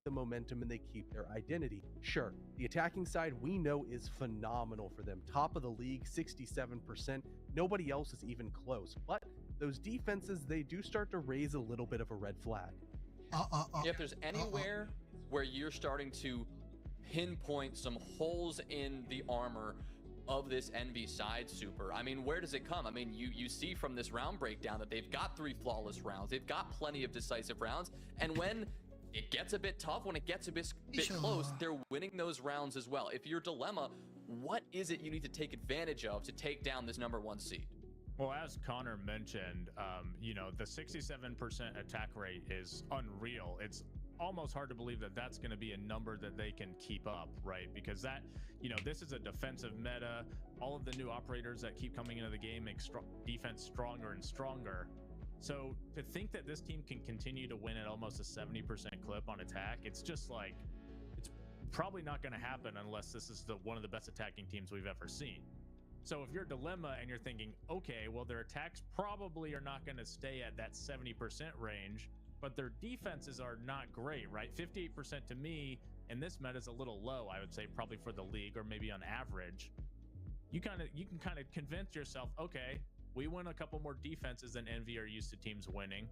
the momentum and they keep their identity. Sure, the attacking side we know is phenomenal for them. Top of the league, 67%. Nobody else is even close. But those defenses, they do start to raise a little bit of a red flag. If there's anywhere where you're starting to pinpoint some holes in the armor of this Envy side, Super, I mean, where does it come? I mean, you see from this round breakdown that they've got 3 flawless rounds. They've got plenty of decisive rounds. And when it gets a bit tough, when it gets a bit close, they're winning those rounds as well. If you're Dilemma, what is it you need to take advantage of to take down this #1 seed? Well, as Connor mentioned, you know, the 67% attack rate is unreal. It's almost hard to believe that that's going to be a number that they can keep up, right? Because that, you know, this is a defensive meta. All of the new operators that keep coming into the game make defense stronger and stronger. So to think that this team can continue to win at almost a 70% clip on attack, it's just like, it's probably not going to happen unless this is one of the best attacking teams we've ever seen. So if you're Dilemma and you're thinking, okay, well, their attacks probably are not going to stay at that 70% range, but their defenses are not great, right? 58% to me, and this meta is a little low, I would say, probably for the league, or maybe on average. You can kind of convince yourself, okay, we win a couple more defenses than Envy are used to teams winning,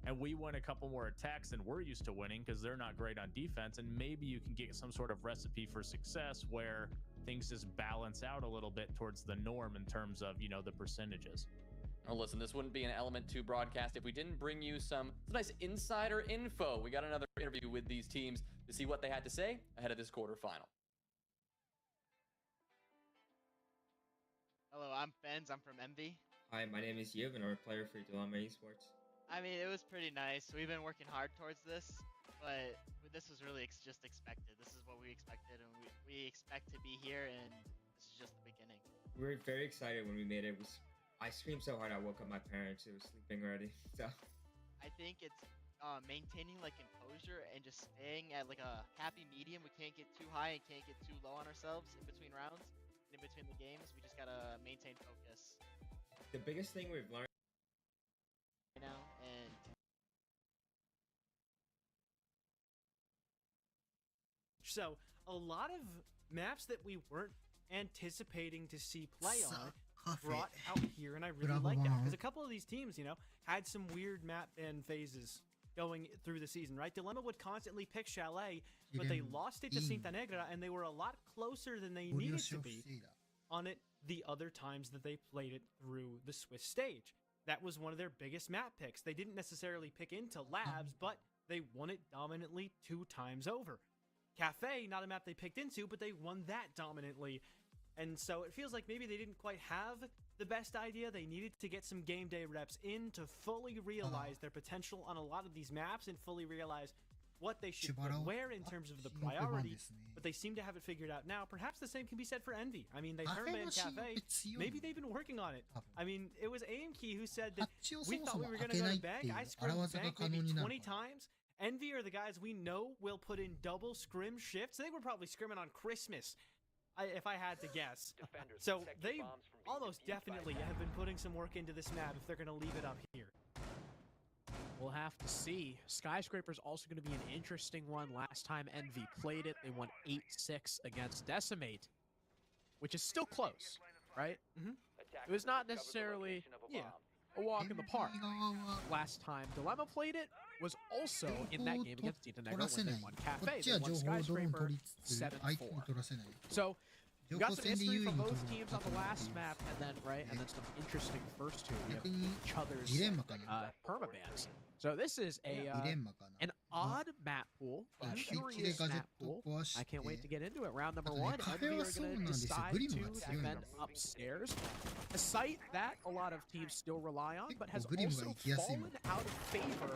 and we win a couple more attacks than we're used to winning because they're not great on defense, and maybe you can get some sort of recipe for success where things just balance out a little bit towards the norm in terms of, you know, the percentages. Well, listen, this wouldn't be an Element 2 broadcast if we didn't bring you some nice insider info. We got another interview with these teams to see what they had to say ahead of this quarterfinal. Hello, I'm Benz. I'm from Envy. Hi, my name is Yub, and I'm a player for Dilemma Esports. I mean, it was pretty nice. We've been working hard towards this, but this was really just expected. This is what we expected, and we expect to be here, and this is just the beginning. We were very excited when we made it. I screamed so hard I woke up my parents who were sleeping already. So I think it's maintaining like composure and just staying at like a happy medium. We can't get too high and can't get too low on ourselves in between rounds. In between the games, we just gotta maintain focus. The biggest thing we've learned right now, and so a lot of maps that we weren't anticipating to see play on brought out here, and I really like that because a couple of these teams, you know, had some weird map and phases going through the season, right? Dilemma would constantly pick Chalet, but they lost it to Cinta Negra, and they were a lot closer than they needed to be on it the other times that they played it through the Swiss stage. That was one of their biggest map picks. They didn't necessarily pick into Labs, but they won it dominantly 2 times over. Cafe, not a map they picked into, but they won that dominantly. And so it feels like maybe they didn't quite have the best idea. They needed to get some game day reps in to fully realize their potential on a lot of these maps and fully realize what they should put where in terms of the priority, but they seem to have it figured out now. Perhaps the same can be said for Envy. I mean, they turned Cafe. Maybe they've been working on it. I mean, it was AMKey who said that we thought we were going to go to Bank. I scrimmed Bank maybe 20 times. Envy are the guys we know will put in double scrim shifts. They were probably scrimming on Christmas, if I had to guess. So they almost definitely have been putting some work into this map if they're going to leave it up here. We'll have to see. Skyscraper's also going to be an interesting one. Last time Envy played it, they won 8-6 against Decimate, which is still close, right? It was not necessarily a walk in the park. Last time Dilemma played it was also in that game against Cinta Negra when they won Cafe. They won Skyscraper 7-4. So we got some history from both teams on the last map, and then some interesting first two. We have each other's permabans. So this is an odd map pool, a curious map pool. I can't wait to get into it. Round number 1, Envy are going to decide to defend upstairs, a site that a lot of teams still rely on, but has also fallen out of favor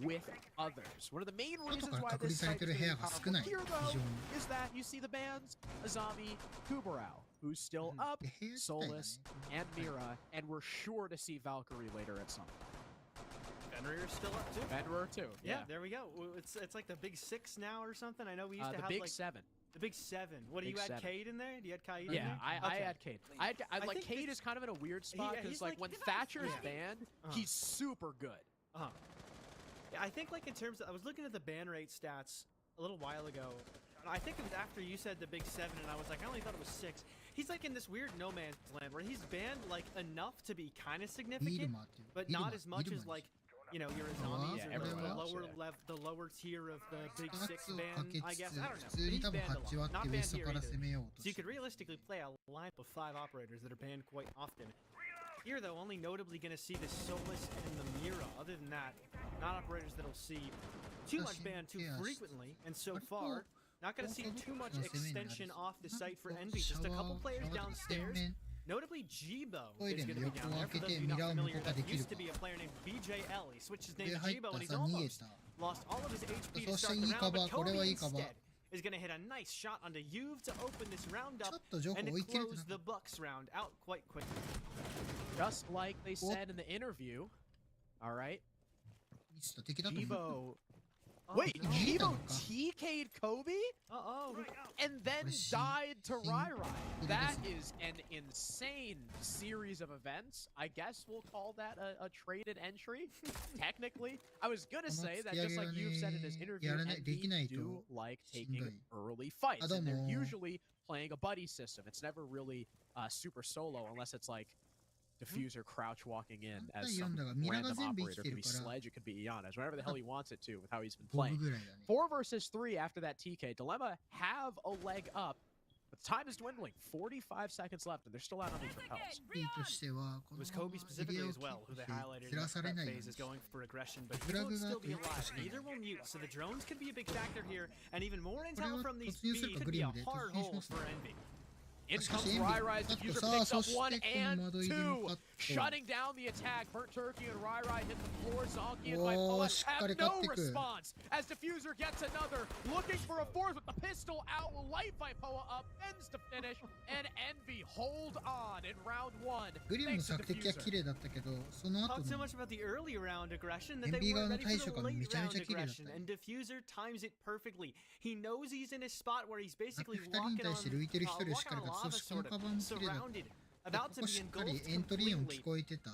with others. One of the main reasons why this site is really powerful here, though, is that you see the bans Azami, Kubarao, who's still up, Solus, and Mira, and we're sure to see Valkyrie later at some point. Fenrir's still up too. Fenrir too. Yeah, there we go. It's like the big 6 now or something. I know we used to have the big like 7. The big 7. What do you add? Cade in there? Do you add Kaid in there? Yeah, I add Cade. I like Cade is kind of in a weird spot because like when Thatcher's banned, he's super good. Yeah, I think like in terms of, I was looking at the ban rate stats a little while ago. I think it was after you said the big 7, and I was like, I only thought it was 6. He's like in this weird no man's land where he's banned like enough to be kind of significant, but not as much as like, you know, your zombies or the lower tier of the big 6 ban, I guess. I don't know. But he's banned a lot. Not banned here either. So you could realistically play a lineup of 5 operators that are banned quite often. Here, though, only notably going to see the Solus and the Mira. Other than that, not operators that'll see too much banned too frequently. And so far, not going to see too much extension off the site for Envy. Just a couple players downstairs. Notably, Jibo is going to be down there. For those of you not familiar, that used to be a player named BJL. He switched his name to Jibo, and he's almost lost all of his HP to start the round. But Kobe instead is going to hit a nice shot onto Juve to open this round up and to close the Bucks round out quite quickly. Just like they said in the interview, all right? Jibo... Wait, no. Jibo TK'd Kobe? Uh-oh. And then died to Rai. That is an insane series of events. I guess we'll call that a traded entry, technically. I was gonna say that just like you've said in this interview, NB do like taking early fights, and they're usually playing a buddy system. It's never really super solo unless it's like Diffuser crouch walking in as some random operator. It could be Sledge, it could be Ianez, whatever the hell he wants it to with how he's been playing. 4 versus 3 after that TK. Dilemma have a leg up, but time is dwindling. 45 seconds left, and they're still out on these repels. It was Kobe specifically as well, who they highlighted in the prep phase is going for aggression, but he will still be alive. Neither will mute, so the drones could be a big factor here, and even more intel from these Bs could be a hard hole for Envy. In comes Rai. Diffuser picks up 1 and 2, shutting down the attack. Burnt Turkey and Rai hit the floor. Zonky and Bipolar have no response as Diffuser gets another, looking for a 4th with the pistol out, will light Bipolar up, ends to finish, and Envy hold on in round 1. Talked so much about the early round aggression that they weren't ready for the late round aggression, and Diffuser times it perfectly. He knows he's in a spot where he's basically walking on lava, sort of, surrounded, about to be engulfed completely.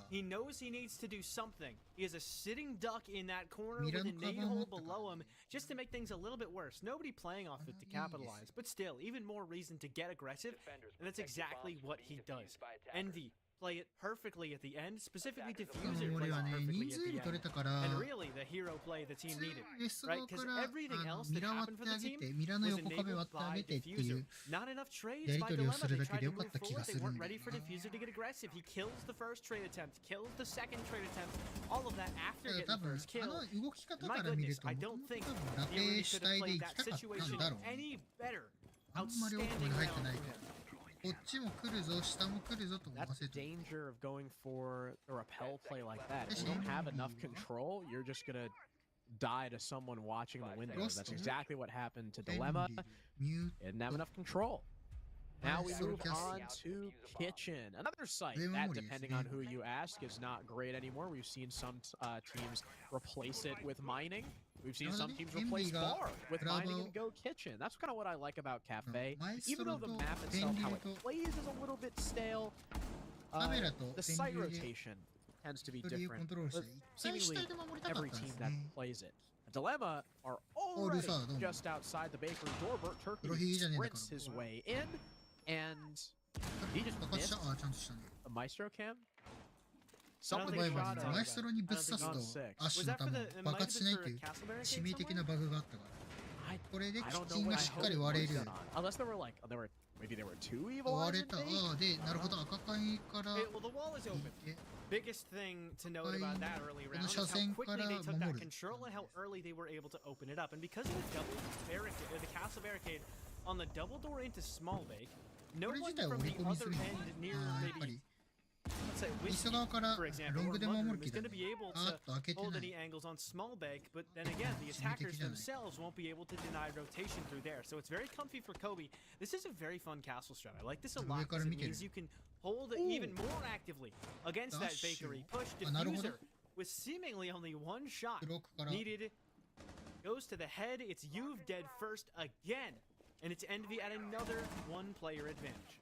He knows he needs to do something. He has a sitting duck in that corner with a nade hole below him just to make things a little bit worse. Nobody playing off it to capitalize, but still, even more reason to get aggressive, and that's exactly what he does. Envy play it perfectly at the end, specifically Diffuser plays it perfectly at the end. And really, the hero play the team needed, right? Because everything else that happened for the team was enabled by Diffuser. Not enough trades by Dilemma. They tried to move forward. They weren't ready for Diffuser to get aggressive. He kills the first trade attempt, kills the second trade attempt, all of that after getting the first kill. And my goodness, I don't think he really should have played that situation any better. Outstanding round for him. That's the danger of going for a rappel play like that. If you don't have enough control, you're just gonna die to someone watching the windows. That's exactly what happened to Dilemma. He didn't have enough control. Now we move on to Kitchen, another site that, depending on who you ask, is not great anymore. We've seen some teams replace it with mining. We've seen some teams replace Bar with mining and go Kitchen. That's kind of what I like about Cafe. Even though the map itself, how it plays, is a little bit stale, the site rotation tends to be different. Seemingly every team that plays it. Dilemma are already just outside the bakery door. Burt Turkey sprints his way in, and he just missed a Maestro cam. Something shot at マエストロにぶっ刺すとアッシュの弾爆発しないという致命的なバグがあったからこれでキッチンがしっかり割れる Unless there were like maybe there were 2 evil 割れたでなるほど赤階から Well, the wall is open. Biggest thing to note about that early round is how quickly they took that control and how early they were able to open it up. And because of the double barricade, or the castle barricade on the double door into Small Bake, no one from the other end near maybe, let's say, Whiskey, for example, or Mugger, is going to be able to hold any angles on Small Bake, but then again, the attackers themselves won't be able to deny rotation through there. So it's very comfy for Kobe. This is a very fun castle strat. I like this a lot because it means you can hold it even more actively against that bakery. Push Diffuser with seemingly only 1 shot needed. Goes to the head. It's Juve dead first again. And it's Envy at another 1-player advantage.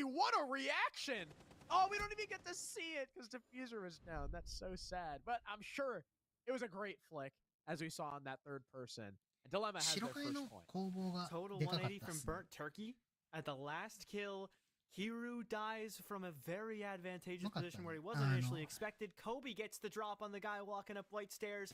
Kobe, what a reaction! Oh, we don't even get to see it because Diffuser was down. That's so sad. But I'm sure it was a great flick, as we saw on that third person. And Dilemma has their first point. Total 180 from Burnt Turkey. At the last kill, Hiru dies from a very advantageous position where he wasn't initially expected. Kobe gets the drop on the guy walking up white stairs.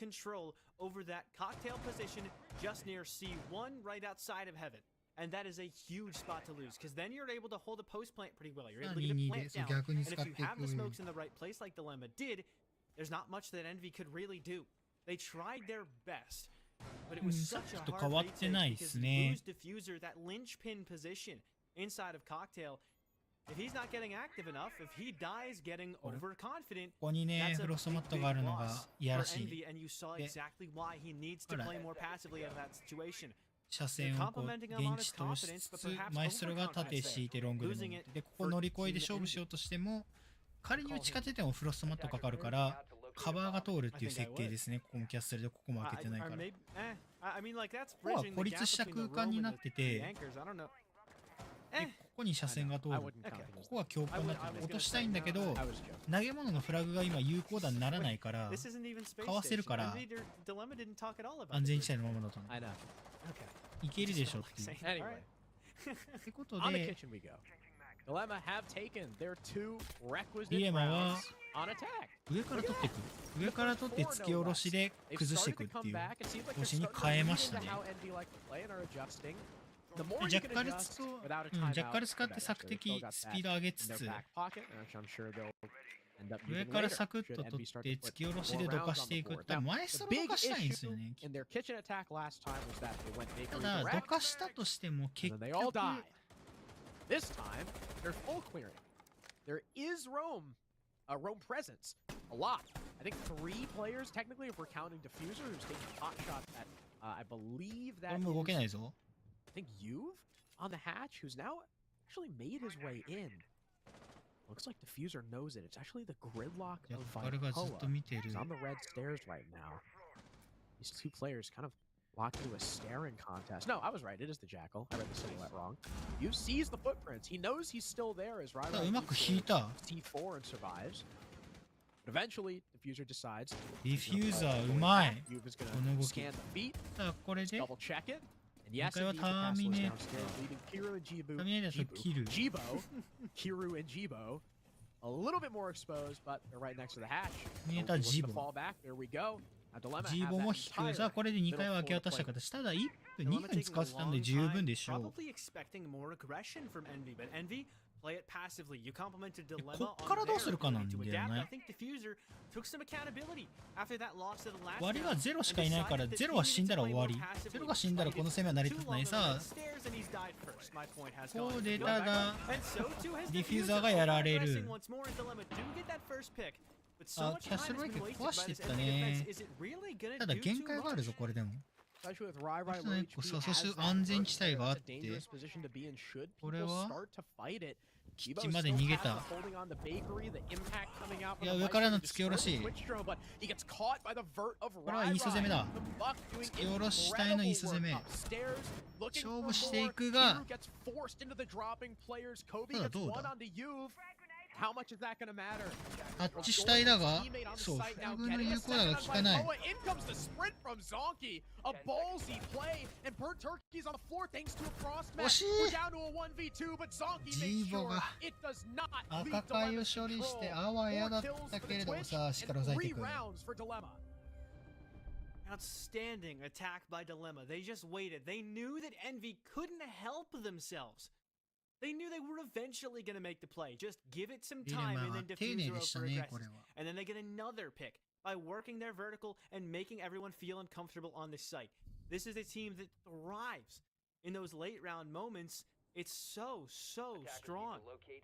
control over that cocktail position just near C1 right outside of Heaven. And that is a huge spot to lose, because then you're able to hold a post plant pretty well. You're able to get a plant down. And if you have the smokes in the right place like Dilemma did, there's not much that Envy could really do. They tried their best, but it was such a hard retake because lose diffuser, that linchpin position inside of Cocktail, if he's not getting active enough, if he dies getting overconfident, ここにね that's フ a ロスト big, マット big があるのが loss いや for らしい。 Envy, and you saw で exactly why he needs to ほら play more passively out of that situation. 車線をこう現地通しつつマエストロが縦敷いてロングで守ってでここ乗り越えで勝負しようとしても仮に打ち勝ててもフロストマットかかるからカバーが通るっていう設計ですね。ここもキャッスルでここも開けてないから。ここは孤立した空間になっててでここに車線が通る。ここは強行になって落としたいんだけど投げ物のフラグが今有効弾にならないからかわせるから安全地帯のままだといけるでしょっていう。ってことでディレマは上から取っていく。上から取って突き下ろしで崩していくっていう方針に変えましたね。ジャッカルツと、ジャッカル使って索敵スピード上げつつ上からサクッと取って突き下ろしでどかしていく。多分マエストロどかしたいんですよね。ただどかしたとしても結局This time, they're full clearing. There is Rome presence. A lot. I think 3 players, technically, if we're counting Diffuser, who's taking hot shots at, I believe that is, 動けないぞ。 I think You've on the hatch, who's now actually made his way in. Looks like Diffuser knows it. It's actually the gridlock of Vicoa. He's on the red stairs right now. These 2 players kind of locked into a staring contest. No, I was right. It is the Jackal. I read the silhouette wrong. You sees the footprints. He knows he's still there as Ryder C4 and survives. But eventually, Diffuser decides. Diffuser うまい。 You've is going to scan the feet. これで double check it. And yes, 今回は indeed, ターミネー the castle is downstairs, leaving Kiru and Jibu. ターミネーターとキル。 Jibo, Kiru and Jibo, a little bit more exposed, but they're right next to the hatch. ミネーター Looking to ジボ。 fall back. There we go. ジーボも引く。さあこれで2回は明け渡した形。ただ1分2分使わせたので十分でしょう。こっからどうするかなんだよね。割りは0しかいないから0は死んだら終わり。0が死んだらこの攻めは成り立たない。さあこうでただディフューザーがやられる。あ、キャッシュロイケ壊していったね。ただ限界があるぞこれでも。そして安全地帯があってこれは基地まで逃げた。いや上からの突き下ろし。これはイース攻めだ。突き下ろし隊のイース攻め。勝負していくがただどうだタッチ主体だが、そう、フラグの有効打が効かない。惜しい。ジーボが赤貝を処理してあわやだったけれどもさあしっかり抑えていく。Outstanding attack by Dilemma. They just waited. They knew that Envy couldn't help themselves. They knew they were eventually going to make the play. Just give it some time and then Diffuser over aggressive. And then they get another pick by working their vertical and making everyone feel uncomfortable on this site. This is a team that thrives in those late round moments. It's so strong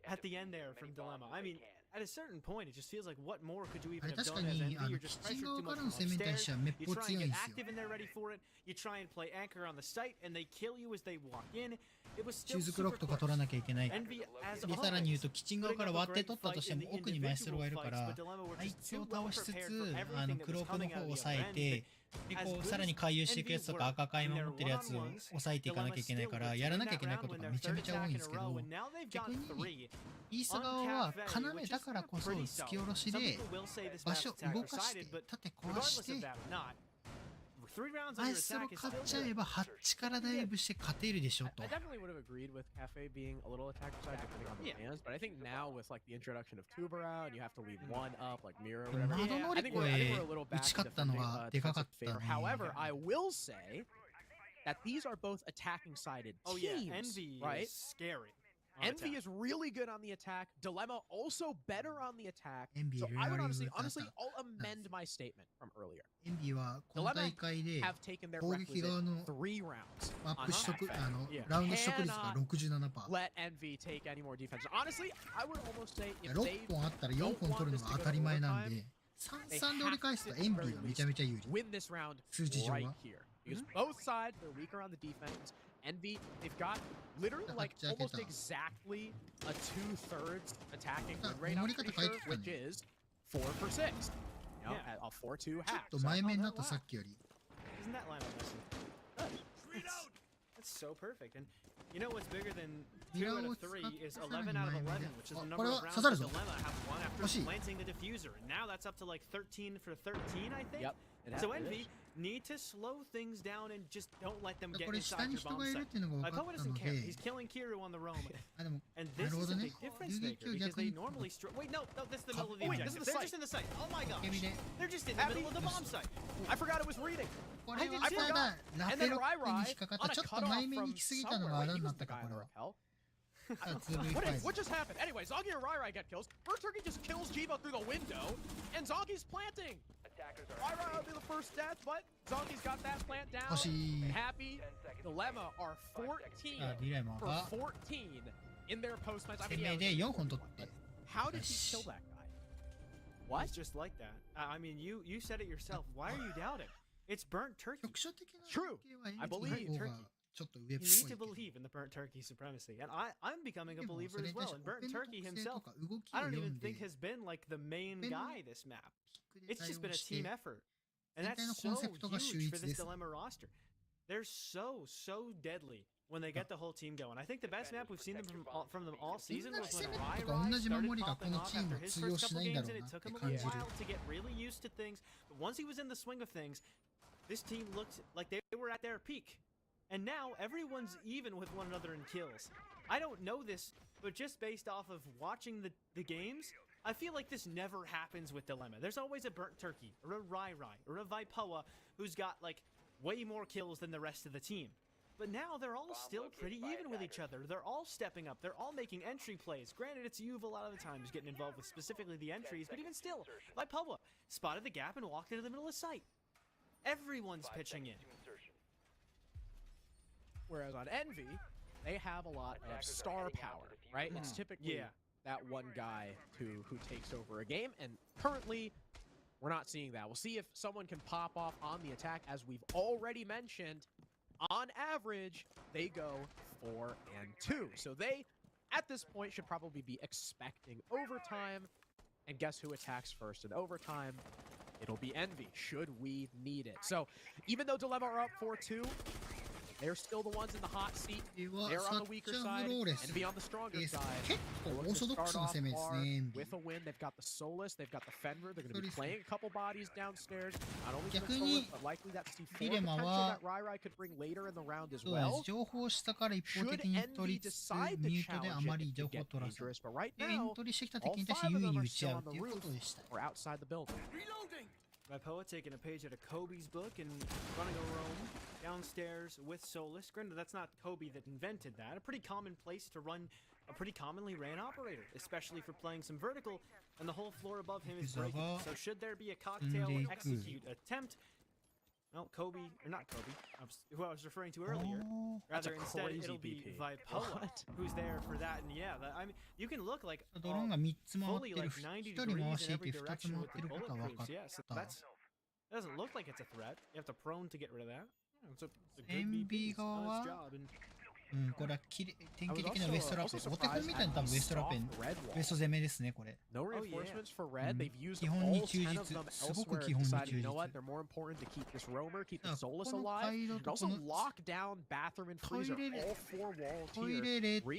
at the end there from Dilemma. I mean, at a certain point, it just feels like what more could you even have done as Envy? You're just pressured too much upstairs. You try and get active and they're ready for it. You try and play anchor on the site and they kill you as they walk in. シューズクロックとか取らなきゃいけない。でさらに言うとキッチン側から割って取ったとしても奥にマエストロがいるからあいつを倒しつつクロークの方を抑えてでこうさらに回遊していくやつとか赤貝守ってるやつを抑えていかなきゃいけないからやらなきゃいけないことがめちゃめちゃ多いんですけど逆にイース側は要だからこそ突き下ろしで場所動かして縦壊してマエストロ勝っちゃえばハッチからダイブして勝てるでしょと。I definitely would have agreed with Cafe being a little attacker side depending on the fans, but I think now with like the introduction of Tuber out, you have to leave one up like Mirror or whatever. I think we're a little back to defending favor. However, I will say that these are both attacking sided teams, Envy right? is scary. Envy is really good on the attack. Dilemma also better on the attack. Envy So I would honestly, レアリングだった。 I'll amend my statement from earlier. エンビはこの大会で Have taken their 攻撃 requisite 側の 3 rounds マップ on 取得 attack. ラウンド取得率が Cannot 67%。 let Envy take any more defense. Honestly, I would almost say if 6 they 本あったら4本取るのが当たり前なんで、3-3で折り返すとエンビーがめちゃめちゃ有利。 win this round 数字上 right は。 here. Because both sides, they're weaker on the defense. Envy, they've got literally like almost exactly a 2/3 attacking win rate, I'm pretty sure, which is 4 for 6. You know, at a 4-2 ちょ hack. っと前目になったさっきより。 Isn't that lineup messy? That's so perfect. And you know what's bigger than 2 out of 3 is 11 out of 11, which is the number of rounds that Dilemma have won after planting the diffuser. And now that's up to like 13 for 13, I think. Yep. So Envy need to slow things down and just don't let them get これ下 inside に your 人 bomb がいる site. っていうのが My 分か opponent ったの doesn't care. で、 He's killing Kiru on the roam. あでも And な this るほ is ど a ね big difference 遊撃 maker を because 逆 they に normally wait, no, this is the middle of the Oh, wait, objective. this is the They're site. just in the site. Oh my gosh. 受け身で They're just in the middle of the bomb site. I forgot it was reading. これは I ただラ And ペ then ロックに Rai 引っかかっ on た a ちょっと cutoff 前目に from 行き過ぎたの somewhere. があ Wait, だ he にな was った the か guy こ on れは Raquel. 2V5 What just happened? Anyway, Zoggy and Rai get kills. Bird Turkey just kills Jibo through the window, and Zoggy's planting. Rai will be the first death, but Zoggy's got that plant down. 欲しい Happy Dilemma are 14 ディレマ for が 14 in their post match. I 攻 mean, め yeah, で4本取って how did he kill that guy? What? It's just like that. I mean, you said it yourself. Why are you doubting? It's burnt turkey. 局所的な True. 系は I believe 方がちょっと上っ You ぽ need い to けど believe in the burnt turkey supremacy, and I'm becoming a でも believer それ as に対 well. し And てオ burnt ペンの turkey 特性と himself, か動きを I don't 読 even んで think has been like the main Open guy this map. ピックで It's 対 just been 応 a して team effort, and 全体 that's の so コンセプトが秀 huge for 逸 this です dilemma roster. They're so deadly when they get the whole team going. I think the best map we've seen them from them all season was when Rai とか同じ started 守りがこ popping の off チーム after は his 通用 first し couple ないんだ games, ろ and う it なっ took て him a 感 little じる while to get really used to things. But once he was in the swing of things, this team looked like they were at their peak. And now everyone's even with one another in kills. I don't know this, but just based off of watching the games, I feel like this never happens with Dilemma. There's always a burnt turkey, or a Rai or a Vaipoa who's got like way more kills than the rest of the team. But now they're all still pretty even with each other. They're all stepping up. They're all making entry plays. Granted, it's Yuve a lot of the time who's getting involved with specifically the entries, but even still, Vaipoa spotted the gap and walked into the middle of the site. Everyone's pitching in. Whereas on Envy, they have a lot of star power, right? It's typically that one guy who takes over a game, and currently we're not seeing that. We'll see if someone can pop off on the attack. As we've already mentioned, on average, they go 4-2. So they, at this point, should probably be expecting overtime. And guess who attacks first in overtime? It'll be Envy, should we need it. So even though Dilemma are up 4-2, they're still the ones in the hot seat. They're on the weaker side, Envy on the stronger side. 結構オーソドックスな攻めですね、エンビ With a win, they've got the Solus, they've got the Fenrir. They're going to be playing a couple bodies downstairs. Not only逆 the に Solus, but likely that C4 ディレマ potential は that Rai could bring later in the round as そうです well. 情報を下から一方 Should 的に取 Envy りつつ decide to ミュートであ challenge ま it, り it 情 could 報を get 取らせる dangerous. But right でエン now, トリーしてきた all 敵に対して 5 of 優位 them に are 打ち still 合う on って the いうこ roof とでした or outside the building. Vaipoa taking a page out of Kobe's book and running a roam downstairs with Solus. Granted, that's not Kobe that invented that. A pretty common place to run a pretty commonly ran operator, especially for playing some vertical, and the whole floor above him is breaking. So should there be a cocktail execute attempt? Well, Kobe, or not Kobe, who I was referring to earlier. That's a Rather, instead, crazy it'll be BP. Vaipoa What? who's there for that. And yeah, I mean, you can look like ドローンが3つ回って fully る like 90 1人回 degrees して in いて every 2つ direction 回っ with て the ること bullet は分かっ creeps. Yeah, so た that doesn't look like it's a threat. You have to prone to get rid of that. Yeah, it's a good NB BP. It's done 側 its は job. And うん、これは典型的なウエストラペン。お手本みたいな多分ウエストラペン、ウエスト攻めですね、これ。 No reinforcements for red. They've used 基 all 本に忠 10 実 of them すごく elsewhere 基 and 本に decided, 忠 you 実 know what, they're more important to keep this roamer, keep the だから Solus この alive, 街道 and とこ also の lock down bathroom and トイ freezer, レ all four walls トイ here, レレッド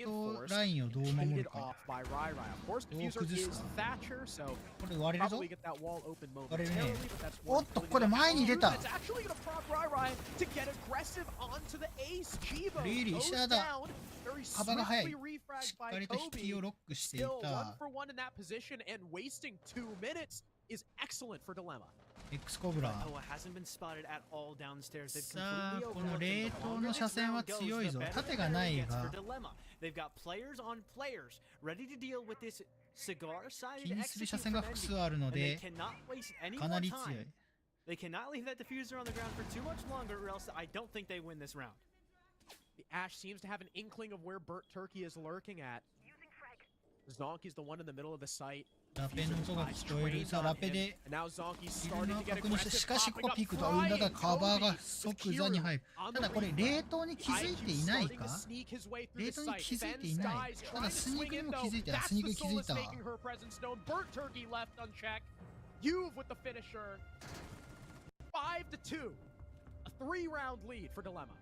reinforced, ラインをどう守 painted るか。 off by Rai. Of course, どう diffuser 崩す is か。 Thatcher, so これ割れるぞ。 probably get that wall open 割れるね。 momentarily, but that's おっと、これ前に出た。 It's actually going to prompt Rai to get aggressive onto the ace. Jibo リリー goes 下だ。 down, very 幅が速い。 swiftly し refragged っか by りと引きを Kobe. ロックしてい Still た。 1 for 1 in that position, and wasting 2 minutes is excellent for Dilemma. X コブラ。 Noah hasn't been spotted at all downstairs. They've さあ completely この overlooked 冷 him. The 凍 longer の this 車線は round goes, 強い the ぞ。 better 盾 the が player ない gets が for Dilemma. They've got players on players ready to deal with this cigar-sided 気にする execute 車線 from が複 Envy. 数あるの And they で cannot waste any か more なり強 time. い。 They cannot leave that diffuser on the ground for too much longer, or else I don't think they win this round. The Ash seems to have an inkling of where Burt Turkey is lurking at. Zonky's the one in the middle of the site. ラペの音が聞こえる。さあラペで And now Zonky's いる starting の to を get 確認して aggressive, しかしここ popping ピー up クと運だが Frying カバーが Kobe 即座に入る。 on た the だこれ replay. 冷凍に気づいていない IQ か starting to sneak his way through 冷 the 凍に site. 気づいてい Fence ない dies, ただ trying to スニー swing クに in も though. 気づいてない That's スニーク the に気づい Solus た making her presence known. Burt Turkey left unchecked. You've with the finisher. 5-2. A 3-round lead for Dilemma.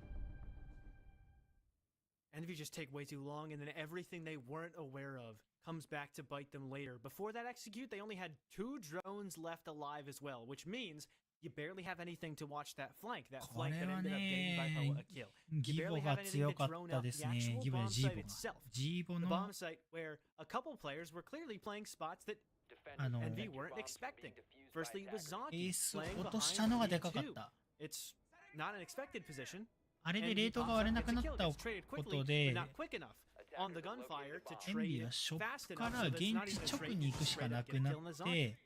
Envy just take way too long, and then everything they weren't aware of comes back to bite them later. Before that execute, they only had 2 drones left alive as well, which means you barely have anything to watch that flank. That こ flank れ that は ended up getting by ね Poa a kill. ギボが強かったですね。ギボのジーボが。ジーボ The の bomb site where a couple players were clearly playing spots that あの Envy weren't expecting. Firstly, it was エ Zonky ースを playing 落とし behind たのがでかかっ B2. た。 It's not an expected position. あれで Envy 冷凍が pops 割れ up, な gets く a な kill, った gets こ traded と quickly, で but not quick enough on the gunfire to エンビ trade はショッ fast プ enough から so 現 that it's not 地 even a 直 trade. に You 行く just しか straight な up く get a な kill on っ the Zonky. て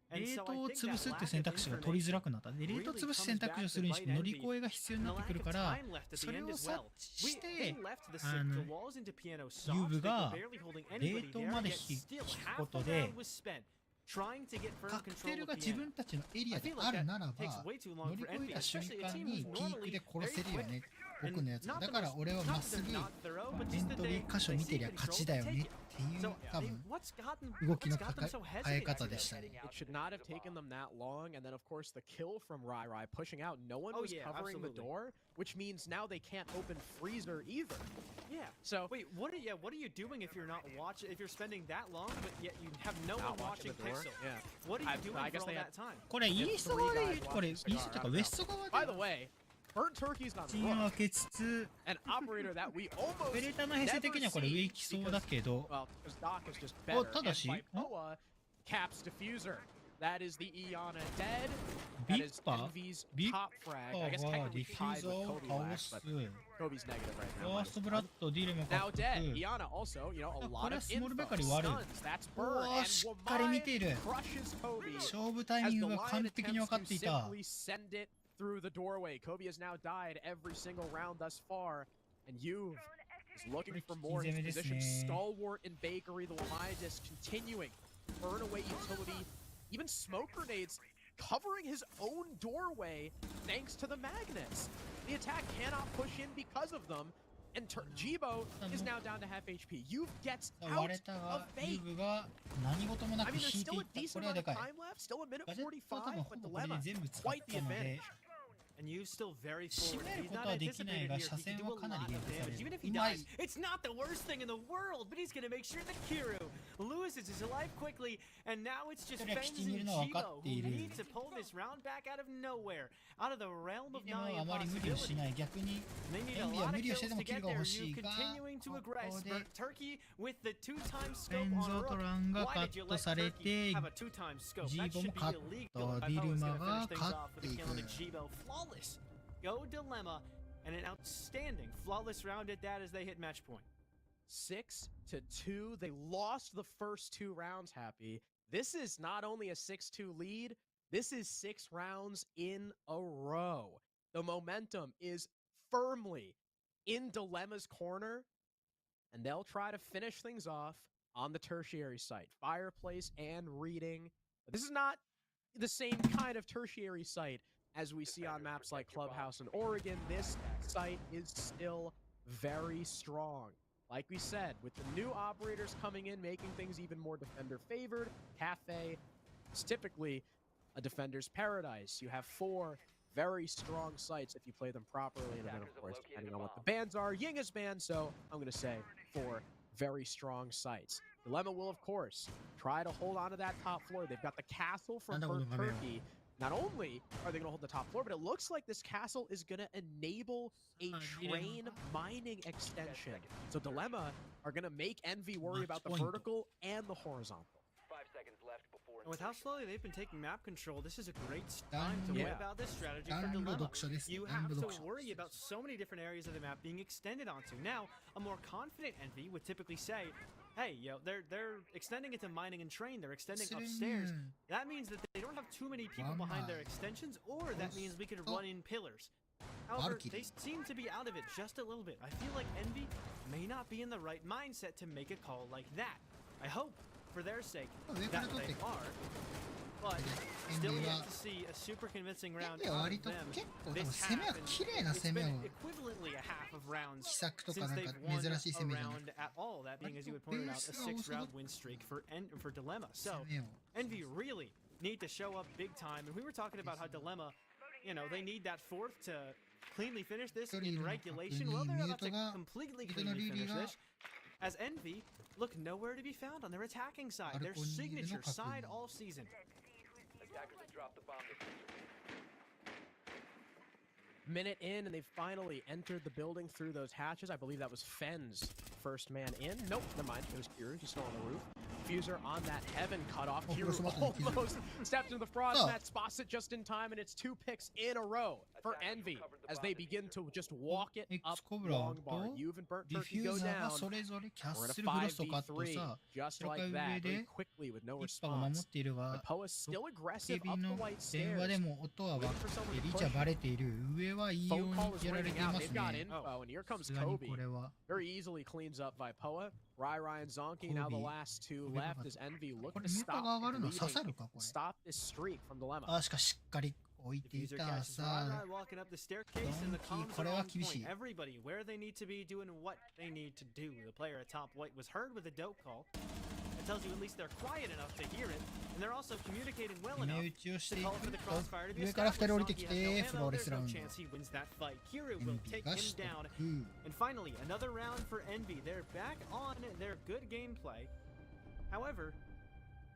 And 冷 so 凍 I を think 潰 that すって lack 選 of 択肢が取りづらくなったで冷凍 really 潰す comes 選択肢 back をす to るに bite して乗り Envy 越えが必要に and な the ってく lack る of から time left at そ the れ end を as 察 well. 知し They て left the あ the の walls into piano ユー soft. ブ They が were barely holding 冷 anybody 凍 there, まで yet 引 still く half こ the とで round was spent trying to get firm カクテ control ル of が自 piano. 分たちのエリア I で feel あ like る that ならば takes way too 乗 long り for 越え Envy, た瞬 especially a 間 team に who's ピーク normally で殺せ very るよ quick. ね僕のやつ Not だ that から they're 俺はまっ not す that ぐ they're not thorough, but エ just ン that トリ they ー箇所 they 見て see りゃ control 勝ち to だよ take ね it. っていう So 多分 what's gotten 動きの what's got them so 変え hesitant? 方でしたね It should not have taken them that long, and then of course the kill from Rai Rai pushing out. No one Oh, was yeah, covering the absolutely. door, which means now they can't open freezer either. Yeah. So Wait, what are you doing if you're not watching? If you're spending that long, but yet you have no one not watching watching the door. Pixel? Yeah. What are you I doing guess for all they had- that time? これイースト側でこれイーストっていうかウエスト側 By the で way, Burnt Turkey's on 陣を Rook, 開けつつ an operator that we オペレ almost ーターの編成的にはこれ上行きそうだけど well, because Doc is just better. ただ And し by Poa, caps diffuser. That is the Iana dead. ビ That ッ is パ Envy's ビッ top frag. I guess パは technically ディフュー tied ザー with を Kobe 倒 last, す but フ Kobe's negative right ァ now. ーストブラッドディレも Now 獲得 dead. Iana also, you know, a lot of これはスモールベ info. ーカリー割る Stuns. That's お Burr ー and しっかり見ている crushes Kobe. 勝負タイ As ミ the ングが Lion 完璧に分か attempts ってい to た simply send it through the doorway. Kobe has now died every single round thus far, and Juve is looking for more in his position. Stalwart and Bakery, the Lion is continuing. Burn away utility, even smoke grenades covering his own doorway thanks to the magnets. The attack cannot push in because of them, and Jibo is now down to half HP. You've gets 割 out れた of がユ fate. ーブが何事もな I く mean, there's 引いて still い a ったこ decent れは amount で of かい time left, still a minute ガジェットは多分 45, ほ but ぼこれで Dilemma, 全部使っ quite た the ので advantage. And you still very 締 forward. める He's こと not はできない anticipated が here. 車 He can 線 do は a かなり lot 減 of らされ damage. る Even if he うまい dies, it's not the worst thing in the world. But he's gonna make sure the Kiru loses his life quickly, and now it's just 一人は Fenz 基地にいる and のは分か Jibo ってい who る need to pull this round back out of nowhere, out of the realm of でも nigh あまり無理をし impossibility. ない逆に They need エ a ンビは lot 無 of 理をして で kills も to キル get が there. 欲し You いが continuing to こ aggress こで Burnt Turkey with the 2-time フ scope ェン on ゾート Rook. ランが Why カ did ッ you ト let され Turkey て have a 2-time scope? ジ That ーボ should も be カッ illegal. ト I ディ thought ル was マ gonna が finish things 勝 off っ with て a い kill く on the Jibo. Flawless. Go Dilemma, and an outstanding, flawless round at that as they hit match point. 6-2. They lost the first 2 rounds, Happy. This is not only a 6-2 lead, this is 6 rounds in a row. The momentum is firmly in Dilemma's corner, and they'll try to finish things off on the tertiary site. Fireplace and Reading. But this is not the same kind of tertiary site as we see on maps like Clubhouse and Oregon. This site is still very strong. Like we said, with the new operators coming in, making things even more defender-favored, Cafe is typically a defender's paradise. You have 4 very strong sites if you play them properly, and then, of course, depending on what the bans are, Ying is banned, so I'm going to say 4 very strong sites. Dilemma will, of course, try to hold on to that top floor. They've got the castle from Burnt Turkey. Not only are they going to hold the top floor, but it looks like this castle is going to enable a train mining extension. So Dilemma are going to make Envy worry about the vertical and the horizontal. And with how slowly they've been taking map control, this is a great time to whip out this strategy for Dilemma. You have to worry about so many different areas of the map being extended onto. Now, a more confident Envy would typically say, hey, they're extending it to mining and train. They're extending upstairs. That means that they don't have too many people behind their extensions, or that means we could run in pillars. However, they seem to be out of it just a little bit. I feel like Envy may not be in the right mindset to make a call like that. I hope, for their sake, that they are. But still yet to see a super convincing round out of them. This half, it's been equivalently a half of rounds since they've won a round at all. That being, as you had pointed out, a 6-round win streak for Dilemma. So Envy really need to show up big time. And we were talking about how Dilemma, they need that fourth to cleanly finish this in regulation. Well, they're about to completely cleanly finish this, as Envy look nowhere to be found on their attacking side, their signature side all season. Minute in, and they've finally entered the building through those hatches. I believe that was Fenn's first man in. Nope, never mind. It was Kira. He's still on the roof. Fuser on that heaven cutoff. Kira almost steps into the frost mat, spots it just in time, and it's 2 picks in a row for Envy as they begin to just walk it up long bar. You and Burnt Turkey go down. We're in a 5v3, just like that, very quickly with no response. But Poa's still aggressive up the white stairs. Phone call is ringing out. They've got info, and here comes Kobe. Very easily cleans up by Poa. Rai and Zonky, now the last 2 left as Envy look to stop this streak from Dilemma. Walking up the staircase, and the comms are on point. Everybody where they need to be, doing what they need to do. The player at top white was heard with a dope call. It tells you at least they're quiet enough to hear it, and they're also communicating well enough to call for the crossfire to be established. There's no chance he wins that fight. Kiru will take him down. And finally, another round for Envy. They're back on their good gameplay. However,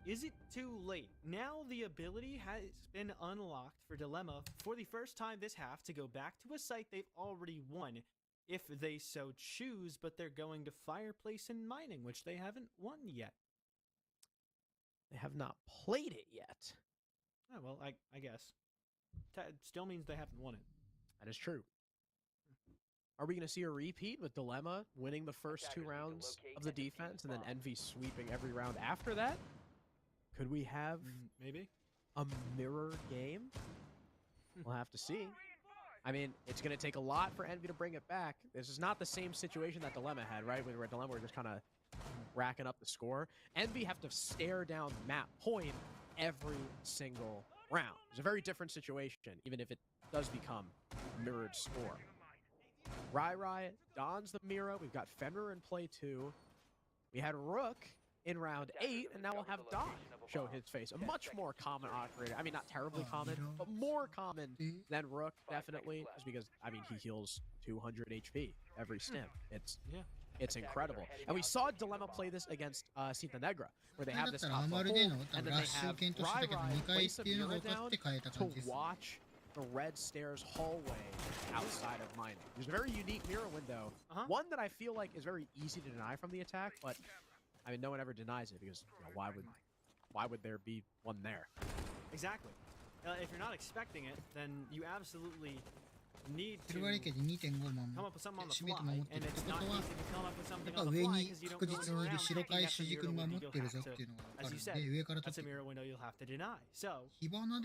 is it too late? Now the ability has been unlocked for Dilemma for the first time this half to go back to a site they've already won, if they so choose, but they're going to Fireplace and Mining, which they haven't won yet. They have not played it yet. Oh, well, I guess. Still means they haven't won it. That is true. Are we going to see a repeat with Dilemma winning the first 2 rounds of the defense and then Envy sweeping every round after that? Could we have maybe a mirror game? We'll have to see. I mean, it's going to take a lot for Envy to bring it back. This is not the same situation that Dilemma had, right? Where Dilemma were just kind of racking up the score. Envy have to stare down map point every single round. It's a very different situation, even if it does become mirrored score. Rai dons the mirror. We've got Fenrir in play 2. We had Rook in round 8, and now we'll have Doc show his face. A much more common operator. I mean, not terribly common, but more common than Rook, definitely. Just because, I mean, he heals 200 HP every stim. It's incredible. And we saw Dilemma play this against Cinta Negra, where they have this top full, and then they have Rai place a mirror down to watch the red stairs hallway outside of mining. There's a very unique mirror window. One that I feel like is very easy to deny from the attack, but I mean, no one ever denies it because why would there be one there? Exactly. If you're not expecting it, then you absolutely need to come up with something on the fly, and it's not easy to come up with something on the fly because you don't know where around picking up the mirror window you'll have to, as you said, that's a mirror window you'll have to deny. So, Dilemma,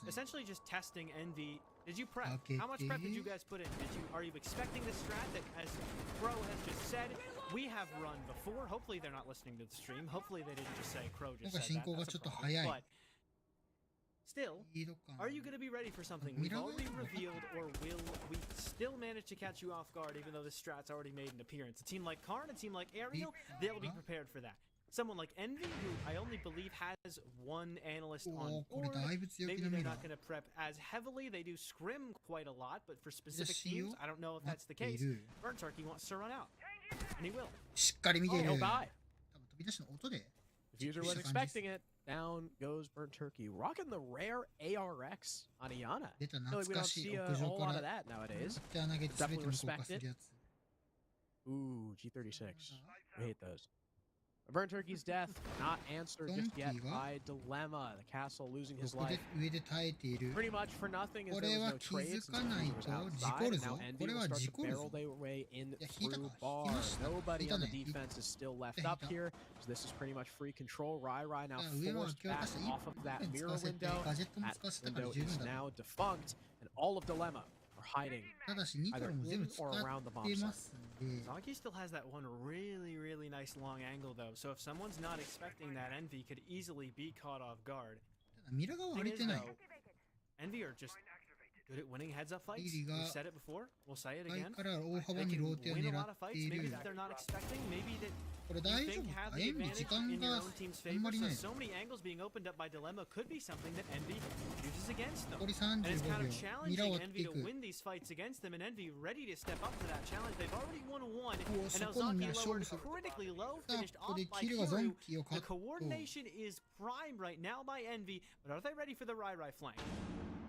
essentially just testing Envy. Did you prep? How much prep did you guys put in? Are you expecting this strat that, as Crow has just said, we have run before? Hopefully they're not listening to the stream. Hopefully they didn't just say Crow just said that. That's a problem. But still, are you going to be ready for something we've already revealed, or will we still manage to catch you off guard even though this strat's already made an appearance? A team like Karn, a team like Ariel, they'll be prepared for that. Someone like Envy, who I only believe has 1 analyst on board, maybe they're not going to prep as heavily. They do scrim quite a lot, but for specific teams, I don't know if that's the case. Burnt Turkey wants to run out, and he will. He'll die. The user was expecting it. Down goes Burnt Turkey, rocking the rare ARX on Iana. I feel like we don't see a whole lot of that nowadays. Definitely respect it. Ooh, G36. We hate those. Burnt Turkey's death not answered just yet ドンキーが by Dilemma. The castle losing こ his こで life 上で耐えている。 pretty much for nothing as こ there れ was は no 気 trade づ since かない Envy was と outside. 事故る And ぞ now。こ Envy れ will は start 事 to 故るぞ。 barrel their way in いや、引いた through か。 bar. 引きました。 Nobody 引いた on ね the 引いた defense is still left 引いた up here. So this is pretty much free control. Rai now 上は forced 明らか back した。 off of that 1 使 mirror わせて、 window. ガジェットも That 使わせたから window 十分 is だ。 now defunct, and all of Dilemma are hiding ただし、ニト either ロも全部 in 使 or っ around the bomb て site. ますんで。 Zonky still has that one really nice long angle though, so if someone's not expecting that, Envy could easily be caught off guard. ただミラが Thing 割れ is てない。 though, Envy are just good at winning heads up fights. Lily We've が said it before. We'll say it 前 again. から大 They 幅に can ローテを win a 狙 lot of って fights. い Maybe る。 that they're not expecting. Maybe that これ you 大丈 think 夫 have か the 演技 advantage 時間 in your が own team's あんま favor. り So ない。 so many angles being opened up by Dilemma could be something that Envy uses against them. 残り And it's 35 kind 秒 of。ミラ challenging を追って Envy い to く。 win these fights against them, and Envy ready to step up to that challenge. They've already won one, おお、 and そ now このミ Zonky ラ勝 lowered 負する。 critically low, さあ、 finished ここ off で by キルがゾ Kiru. ンキーをカ The ット。 coordination is prime right now by Envy, but are they ready for the Rai flank?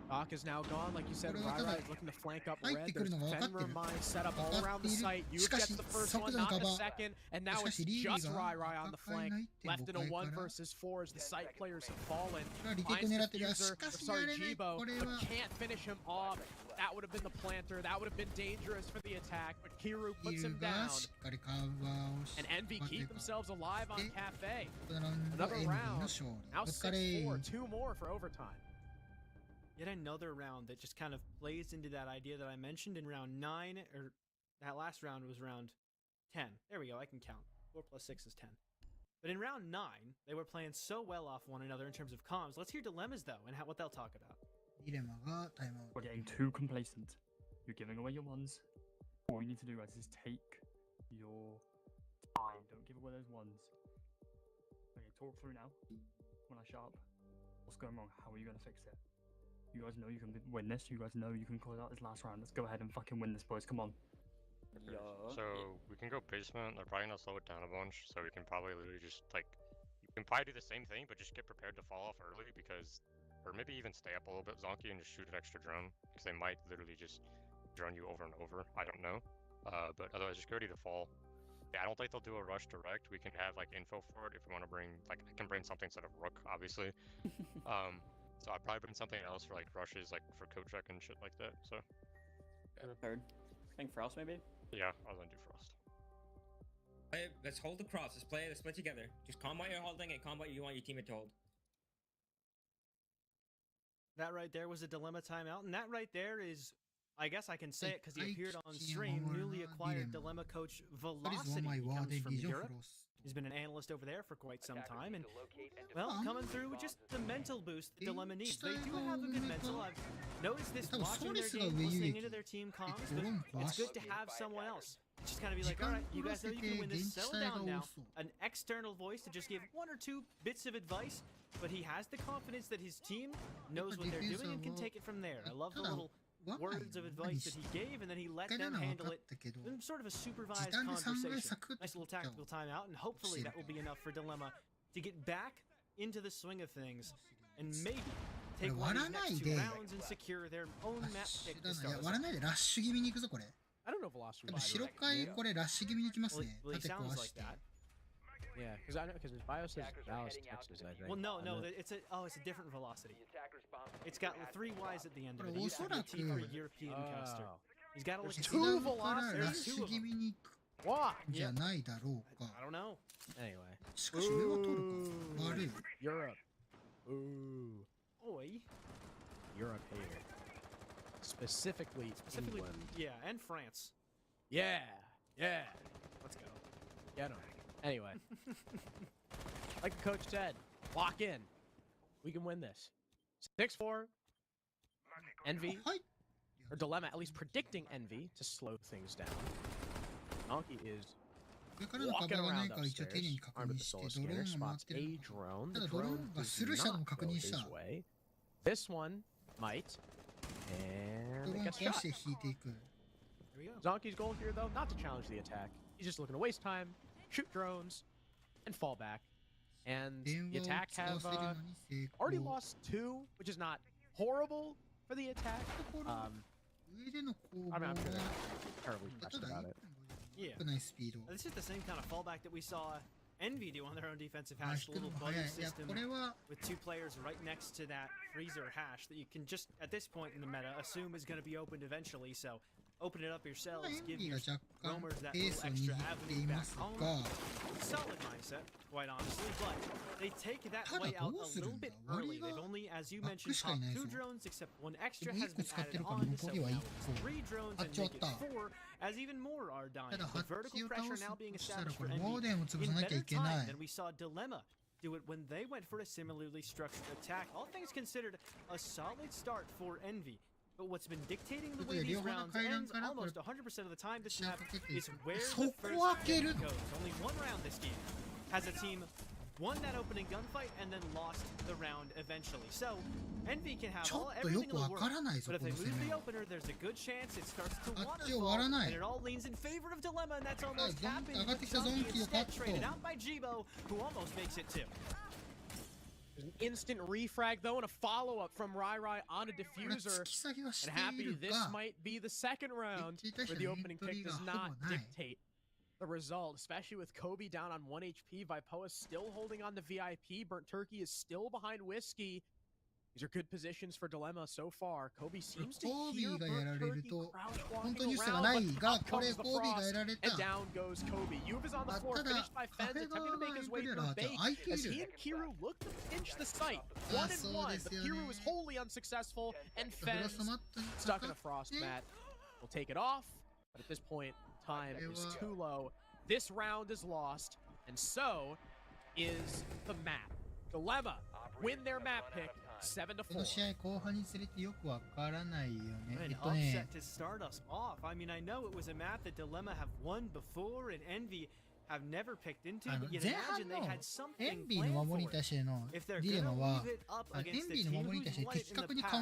Doc is now gone, like you said. これはただ Rai is looking to flank up 入っ red. てく There's るのが分かってる。 Fenrir mine set up all 分か around って the いる。 site. You しか gets し、 the first 速 one, 度の not カ the バー。 second, and し now か it's し、リーリ just ーが Rai on the 戦え flank. ないって誤 Left in 解 a か one ら。 versus four as the site players have fallen. リテ Finds コ狙ってる。 Diffuser, しか or しや sorry, れない。 Jibo, これ but は。 can't finish him off. That would have been the planter. That would have been dangerous for the attack, but Kiru キ puts ル him が down. しっかりカバーをし And Envy 待て keep か themselves alive on Cafe. このラウンド Another エンビーの round. 勝利。 Now お疲れ。 6-4, two more for overtime. Yet another round that just kind of plays into that idea that I mentioned in round 9, or that last round was round 10. There we go, I can count. 4 plus 6 is 10. But in round 9, they were playing so well off one another in terms of comms. Let's hear Dilemmas, though, and what they'll talk about. ディレマがタイムアウト。 We're getting too complacent. You're giving away your ones. All you need to do guys is take your time. Don't give away those ones. Okay, talk through now. When I shut up. What's going wrong? How are you going to fix it? You guys know you can win this. You guys know you can close out this last round. Let's go ahead and fucking win this, boys. Come on. Yeah. So we can go basement. They're probably gonna slow it down a bunch. So we can probably literally just like, you can probably do the same thing, but just get prepared to fall off early because, or maybe even stay up a little bit zonky and just shoot an extra drone because they might literally just drone you over and over. I don't know. But otherwise, just get ready to fall. Yeah, I don't think they'll do a rush direct. We can have like info for it if we want to bring like I can bring something instead of rook, obviously. So I'd probably bring something else for like rushes, like for coach check and shit like that. So Third. I think Frost maybe. yeah, I was gonna do frost. Let's hold the cross. Let's play. Let's play together. Just combat you're holding and combat you want your teammate to hold. That right there was a Dilemma timeout, and that right there is, I guess I can say it because he I appeared on see stream, more newly acquired Dilemma. Dilemma coach それぞ Velocity. まい He ワー comes で from リジョン Europe. フロス。 He's been an analyst over there for quite some time, and Oh, well, I'm- coming through with just the mental boost that Eh, Dilemma needs. They do style have a good of mental. Dilemma. I've noticed this多分 watching their ソレスが game, 上有 listening 益。 into their team comms, ドローン but 壊 it's し good to have someone else. It's just kind of be 時 like, all 間 right, you 取ら guys せ know て you can win 現 this. 地 Settle 体が down now. 遅い。 An external voice to just give one or two bits of advice, but he has the confidence that his team knows what they're doing and can take it from there. I love the ただ little ワンマイ words of は advice that he gave, and then he let 一回な them ら分 handle かっ it たけど、 in sort of a 時 supervised 短で3回 conversation. サクッと Nice little 切っちゃう tactical timeout, and hopefully that will be enough for Dilemma to get back into the swing of things and maybe take one of these next two rounds and secure their own ラ map ッシ pick ュ to だな。い start や、 us 割ら off. ないでラッシュ気味に行くぞ、これ。 I don't know if Velocity 多分 would 白 recommend. 回これラッシュ気味に行きます Well, ね。 well, he 縦 sounds 壊 like して that. Yeah, because I know because his bio says Dallas, Texas. I think. Well, no, And no, then- it's a different velocity. It's got 3 Y's at the end of it. Well, It used to be a T for Osaka- European caster. Oh. He's got to look 決 at 断 two からラッ velocities. シ Two ュ of 気 them. 味に行く What? じゃないだろうか。 I don't know. Anyway, しかし上は取るか。悪い。 Europe. Ooh, Oi. Europe here. Specifically England. Yeah, and France. Yeah, yeah. Let's go. Get him. Anyway, like the coach said, lock in. We can win this. 6-4. Envy はい。 or Dilemma, at least predicting Envy to slow things down. Donkey is 上からのカ walking バーがない around か一応丁寧 upstairs, に確 armed 認 with the して solar ドロー scanner, ンが回っ spots てる a のか。 drone. た The だドロー drone ンが does スルーしたの not も確 go 認した his。way. This one might. ド And ロ it ーン gets 壊 shot. して引いていく。 Here we go. Zonky's goal here, though, not to challenge the attack. He's just looking to waste time, shoot drones, and fall back. And 電 the 話を attack 使わ have せるのに成 already 功。 lost 2, which is not horrible for the attack. ところ 上での攻防 I mean, は I'm terribly た pressed だ about it. 良くないスピード。 This is the same kind of fallback that we saw Envy do on their own defensive hash, the little buddy system with 2 players right next to that freezer hash that you can just, at this point in the meta, assume is going to be opened eventually. So open it up yourselves, give your roamers that little extra avenue back home. Solid mindset, quite honestly, but they take that way out a little bit early. They've only, as you mentioned, popped 2 drones, except 1 extra has been added on, so now it's 3 drones and make it 4, as even more are dying. The vertical pressure now being established for Envy in better time than we saw Dilemma do it when they went for a similarly structured attack. All things considered, a solid start for Envy. But what's been dictating the way these rounds end almost 100% of the time this map is where the first game goes. Only 1 round this game has a team won that opening gunfight and then lost the round eventually. So Envy can have everything in the world, but if they lose the opener, there's a good chance it starts to waterfall, and it all leans in favor of Dilemma, and that's almost happened. Instead traded out by Jibo, who almost makes it 2. There's an instant refrag though, and a follow-up from Rai on a diffuser. And happy this might be the second round where the opening pick does not dictate the result, especially with Kobe down on 1 HP. Vipoa still holding on the VIP. Burnt Turkey is still behind Whiskey. These are good positions for Dilemma so far. Kobe seems to hear Burnt Turkey crouch walking around, but up comes the frost, and down goes Kobe. Yuv is on the floor, finished by Fens, attempting to make his way through bait, as he and Kiru look to pinch the site. 1-1, but Kiru is wholly unsuccessful, and Fens, stuck in a frost mat, will take it off, but at this point, time is too low. This round is lost, and so is the map. Dilemma win their map pick 7-4. この試合後半につれてよくわからないよね。An upset to start us off. I mean, I know it was a map that Dilemma have won before and Envy have never picked into, but you'd imagine they had something planned for it. If they're gonna leave it up against the team who's won it in the past, yes, they did have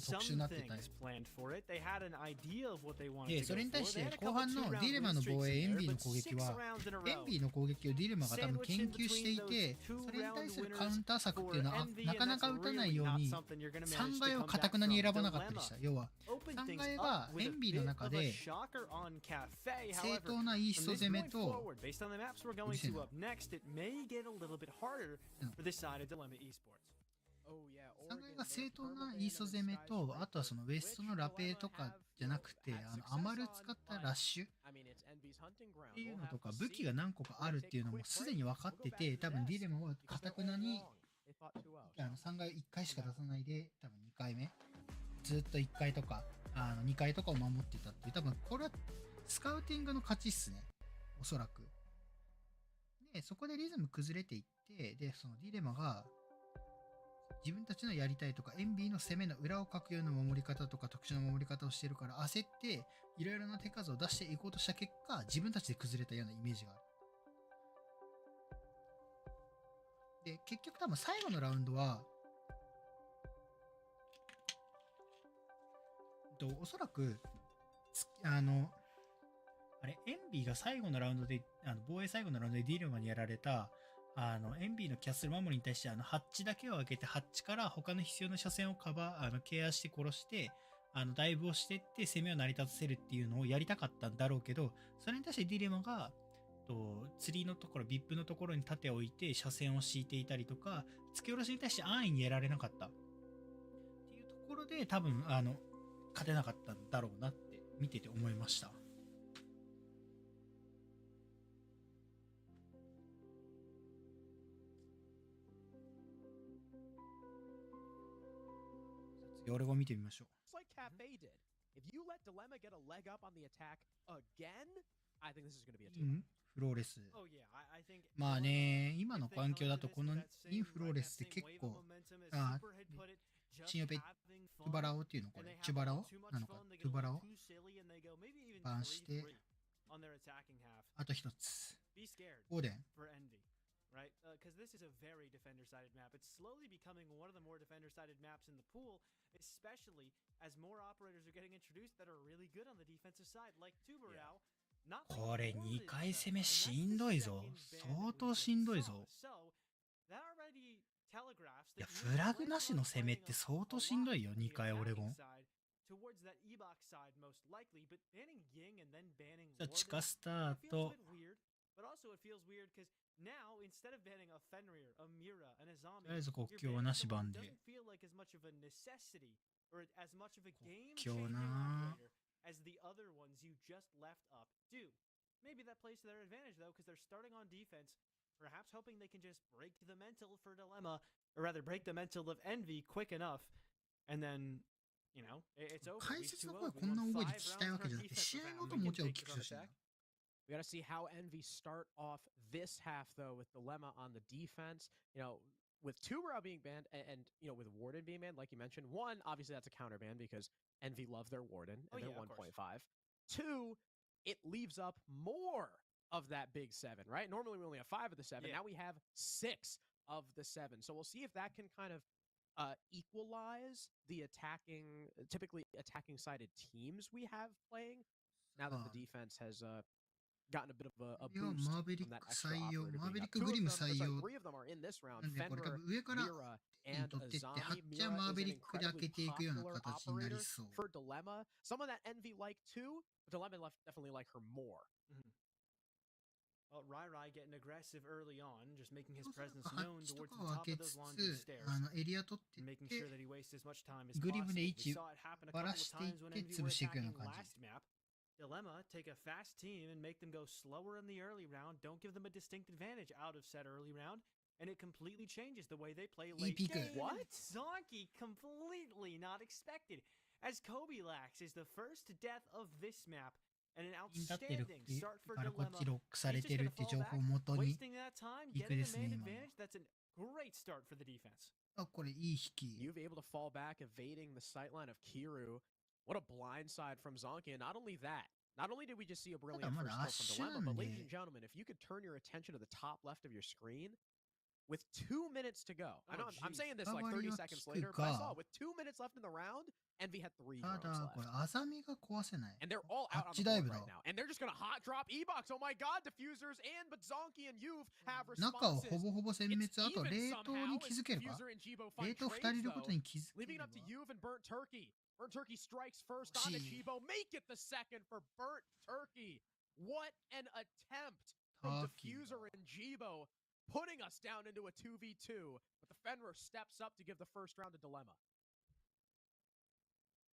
some things planned for it. They had an idea of what they wanted to go for. それに対して後半のディレマの防衛、エンビーの攻撃はエンビーの攻撃をディレマが多分研究していて、それに対するカウンター策っていうのはなかなか打たないように3階をかたくなに選ばなかったりした。要は3階がエンビーの中で正当なイースト攻めと3階が正当なイースト攻めと、あとはそのウエストのラペとかじゃなくてアマル使ったラッシュっていうのとか武器が何個かあるっていうのもすでに分かってて、多分ディレマはかたくなに3階1回しか出さないで、多分2回目ずっと1回とか2回とかを守ってたっていう、多分これはスカウティングの勝ちっすね、おそらく。でそこでリズム崩れていって、でそのディレマが自分たちのやりたいとかエンビーの攻めの裏をかくような守り方とか特殊な守り方をしてるから焦っていろいろな手数を出していこうとした結果、自分たちで崩れたようなイメージがある。で結局多分最後のラウンドはおそらくエンビーが最後のラウンドで防衛最後のラウンドでディレマにやられたエンビーのキャッスル守りに対してハッチだけを開けて、ハッチから他の必要な車線をケアして殺してダイブをしてって攻めを成り立たせるっていうのをやりたかったんだろうけど、それに対してディレマがツリーのところ、ビップのところに盾を置いて車線を敷いていたりとか、突き下ろしに対して安易にやられなかったっていうところで多分勝てなかったんだろうなって見てて思いました。オレゴン見てみましょう。フローレス。まあね、今の環境だとこのインフローレスって結構、チンヨペ、トゥバラオっていうのこれ、チュバラオなのか、トゥバラオバンして、あと一つ、オーデン。Right? Because this is a very defender-sided map. It's slowly becoming one of the more defender-sided maps in the pool, especially as more operators are getting introduced that are really good on the defensive side, like Tubarao. これ2回攻めしんどいぞ。相当しんどいぞ。いや、フラグなしの攻めって相当しんどいよ、2回オレゴン。じゃあ地下スタート。also it feels weird because now instead of banning a Fenrir, a Mira, and a Zombie, とりあえず国 you're 境は banning なし someone 版 who で doesn't feel like as much of a necessity or as much of a 国境 game-changing な operator as the other ones you just left up do. Maybe that plays to their advantage though, because they're starting on defense, perhaps hoping they can just break the mental for Dilemma, or rather break the mental of Envy quick enough, and then, you know, it's over. 解 We 説の 2-0. 声こ We んな won 大声 5 で聞きたい rounds わ on けじ our ゃなくて defense 試合 profound. ごと We もう can ちょい大 take き it く on してほしい attack. な。 We got to see how Envy start off this half, though, with Dilemma on the defense. You know, with Tumora being banned and, you know, with Warden being banned, like you mentioned, one, obviously that's a counter ban because Envy love their Warden and their 1.5. Two, it leaves up more of that big 7, right? Normally we only have 5 of the 7. Yeah. Now we have 6 of the 7. So we'll see if that can kind of equalize the typically attacking sided teams we have playing now that the defense has gotten a bit of a いや boost マーベリッ from that ク extra 採用 operator マー being ベリッ up. ク Two グ of リム them, or 採 sorry, 用 3 of them are in this な round. んでこれ多 Fenrir, 分上から Mira, 手に and 取ってって Azami. はっちゃ Mira マー is ベ an リックで開 incredibly けていくような popular 形になり operator そう。 for Dilemma. Someone that Envy like too, but Dilemma definitely like her more. Well, Rai getting aggressive early on, just making his そうする presence とハッ known チと towards か the を開 top け of つ those laundry つ stairs, エリア取ってい and っ making て sure that he wastes as much time as グリム possible. で We 位置 saw it happen a ば couple ら of していっ times when て Envy were 潰していくよう attacking な感じ。 last map. Dilemma, take a fast team and make them go slower in the early round. Don't give them a distinct advantage out of said early round, and it completely changes the way they play late pick. game. What? Zonky completely not expected, as Kobe Lax is the first death of this map, and an に立ってる outstanding start for からこっ Dilemma. ちロックされ He's て just る gonna って fall 情報を back, もとに wasting that time, 行く getting で the すね main 今の。 advantage. That's a great start for the defense. あこれいい引き。 You've able to fall back, evading the sightline of Kiru. What a blindside from Zonky. And not only that, not only did we just see a brilliantまだ first kill まだ from Dilemma, but 足なんで。 ladies and gentlemen, if you could turn your attention to the top left of your screen, with 2 minutes to go. I know I'm saying this like 30 seconds later, but I saw with 2 minutes left in the round, Envy had 3 た drones だこれ left. アザミが壊せない。 And they're all ハ out ッ on チ the ダイ board ブだ right。now. And they're just gonna hot drop E-Box. Oh my god, diffusers and but Zonky and You've have 中を responses. ほぼほぼ殲滅。 It's あと even 冷凍に somehow 気 as づければ Diffuser and Jibo 冷 find 凍2 trades 人いること though, に気づけ leaving れ it ば up to You've and Burnt Turkey. Burnt Turkey strikes first 惜 onto しい。 Jibo. Make it the second for Burnt Turkey. What an attempt タ from ーキー Diffuser and Jibo, putting us down into a 2v2. But the Fenrir steps up to give the first round to Dilemma.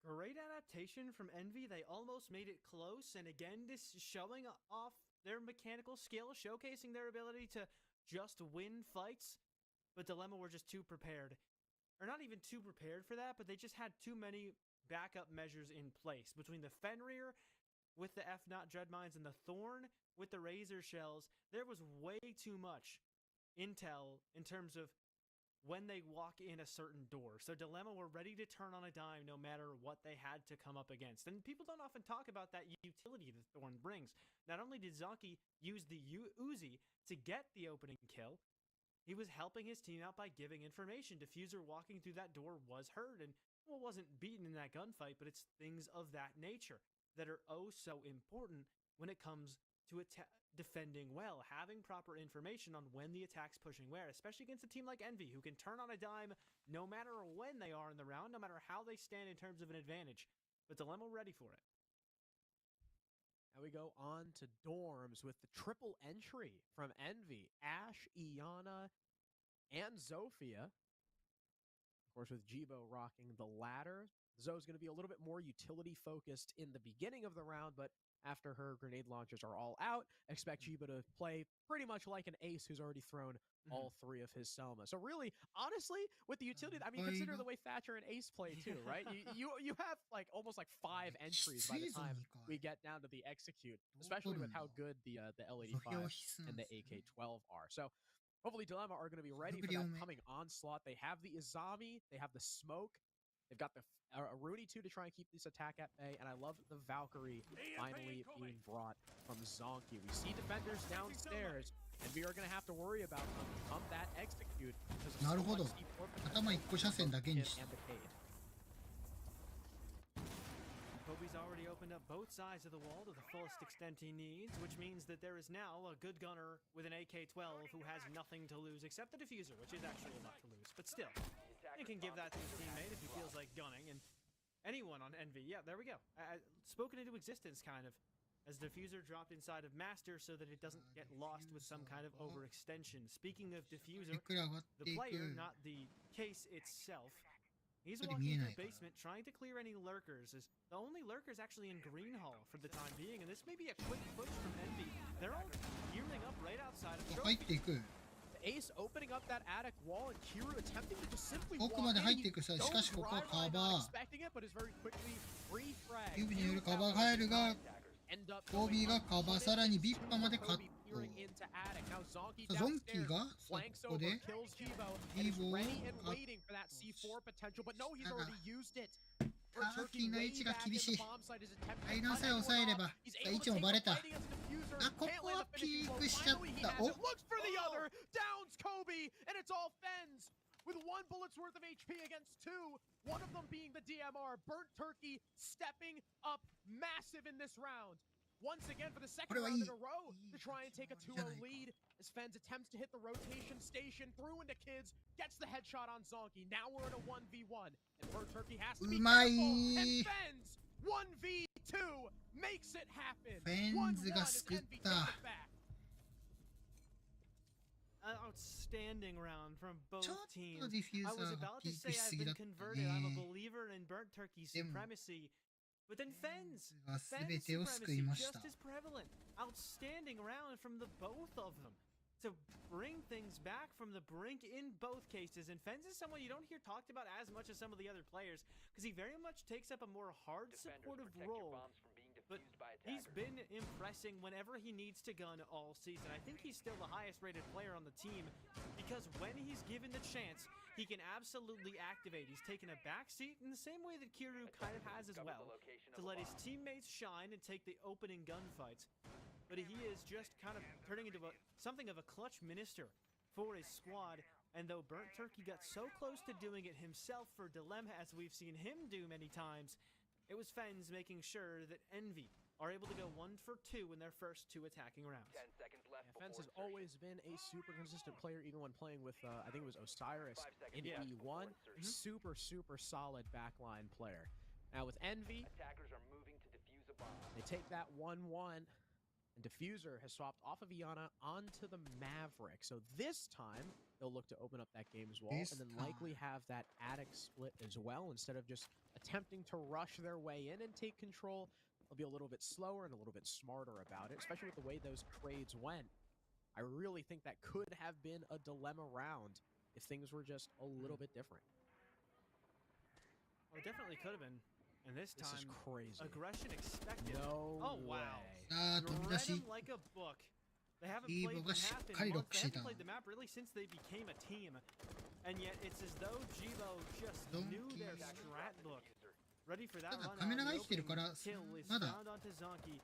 Great adaptation from Envy. They almost made it close, and again, this is showing off their mechanical skill, showcasing their ability to just win fights. But Dilemma were just too prepared. Or not even too prepared for that, but they just had too many backup measures in place. Between the Fenrir with the F-Not Dreadmines and the Thorn with the Razor Shells, there was way too much intel in terms of when they walk in a certain door. So Dilemma were ready to turn on a dime no matter what they had to come up against. And people don't often talk about that utility that Thorn brings. Not only did Zonky use the Uzi to get the opening kill, he was helping his team out by giving information. Diffuser walking through that door was heard and wasn't beaten in that gunfight, but it's things of that nature that are oh so important when it comes to defending well, having proper information on when the attack's pushing where, especially against a team like Envy, who can turn on a dime no matter when they are in the round, no matter how they stand in terms of an advantage. But Dilemma ready for it. Now we go on to dorms with the triple entry from Envy, Ash, Iana, and Zofia. Of course, with Jibo rocking the ladder. Zoe's going to be a little bit more utility focused in the beginning of the round, but after her grenade launchers are all out, expect Jibo to play pretty much like an ace who's already thrown all 3 of his Selma. So really, honestly, with the utility, I mean, consider the way Thatcher and Ace play too, right? You have like almost like 5 entries by the time we get down to the execute, especially with how good the L85 and the AK-12 are. So hopefully Dilemma are going to be ready for that coming onslaught. They have the Izami, they have the smoke, they've got the Rooney too to try and keep this attack at bay, and I love the Valkyrie finally being brought from Zonky. We see defenders downstairs, and we are going to have to worry about them come that execute because of なるほど。 so much C4 頭1個車線だけにして。 and the Cade. Kobe's already opened up both sides of the wall to the fullest extent he needs, which means that there is now a good gunner with an AK-12 who has nothing to lose except the diffuser, which is actually a lot to lose. But still, he can give that to his teammate if he feels like gunning, and anyone on Envy. Yeah, there we go. Spoken into existence, kind of. as Diffuser dropped inside of Master so that it doesn't get lost with some kind of overextension. Speaking of Diffuser, the player, not the case itself, he's walking through basement trying to clear any lurkers. The only lurker is actually in Green Hall for the time being, and this may be a quick push from Envy. They're all gearing up right outside of Trophy. Ace opening up that attic wall and Kiru attempting to just simply 奥まで入っていくさ、しかしここはカバー。キューブによるカバーが入るが、コービーがカバー、さらにビッパまでカット。ゾンキーがここでリーボーをカット。ターキーの位置が厳しい。階段さえ抑えれば、位置もバレた。あ、ここはピークしちゃった。おwith 1 bullet's worth of HP against 2, one of them being the DMR. Burnt Turkey stepping up massive in this round. Once again for the second round in a row to try and take a 2-0 lead as Fens attempts to hit the rotation station through into Kids, gets the headshot on Zonky. Now we're in a 1v1 and Burnt Turkey has to be careful, and Fens 1v2 makes it happen. 1-1 as Envy takes it back. An outstanding round from both teams. I was about to say I've been converted. I'm a believer in Burnt Turkey's supremacy. But then Fens supremacy just as prevalent. Outstanding round from the both of them. To bring things back from the brink in both cases. And Fens is someone you don't hear talked about as much as some of the other players, because he very much takes up a more hard supportive role. But he's been impressing whenever he needs to gun all season. I think he's still the highest rated player on the team, because when he's given the chance, he can absolutely activate. He's taken a backseat in the same way that Kiru kind of has as well, to let his teammates shine and take the opening gunfights. But he is just kind of turning into something of a clutch minister for his squad. And though Burnt Turkey got so close to doing it himself for Dilemma, as we've seen him do many times, it was Fens making sure that Envy are able to go 1 for 2 in their first 2 attacking rounds. 10 seconds left. Fens has always been a super consistent player, even when playing with, I think it was Osiris in E1. Super solid backline player. Now with Envy, attackers are moving to defuse a bomb. They take that 1-1. And Diffuser has swapped off of Iana onto the Maverick. So this time, they'll look to open up that game's wall and then likely have that attic split as well. Instead of just attempting to rush their way in and take control, they'll be a little bit slower and a little bit smarter about it, especially with the way those trades went. I really think that could have been a Dilemma round if things were just a little bit different. Well, it definitely could have been. And this time, is crazy. Aggression expected. No oh, wow. Read them like a book. They haven't played the map in months. They haven't played the map really since they became a team. And yet, it's as though Jibo just knew their strat book. Ready for that run. Kill is found onto Zonky.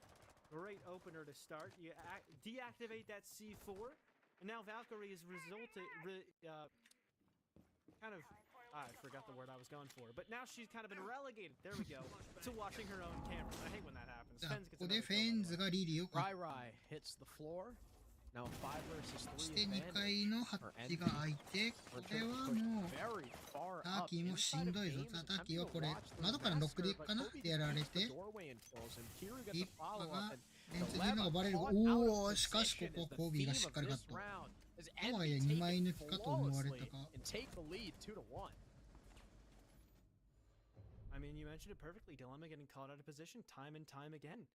Great opener to start. You deactivate that C4. And now Valkyrie is I forgot the word I was going for. But now she's kind of been relegated. There we go. To watching her own camera. I hate when that happens. Fens gets Rai hits the floor. Now 5 versus 3. そして2階のハッチが開いて、これはもうターキーもしんどいぞ。ターキーはこれ窓からノックでいくかなってやられて、リッパがレンズにいるのがバレる。おお、しかしここコービーがしっかりカット。とはいえ2枚抜きかと思われたか。I mean, you mentioned it perfectly. Dilemma getting caught out of position time and time again.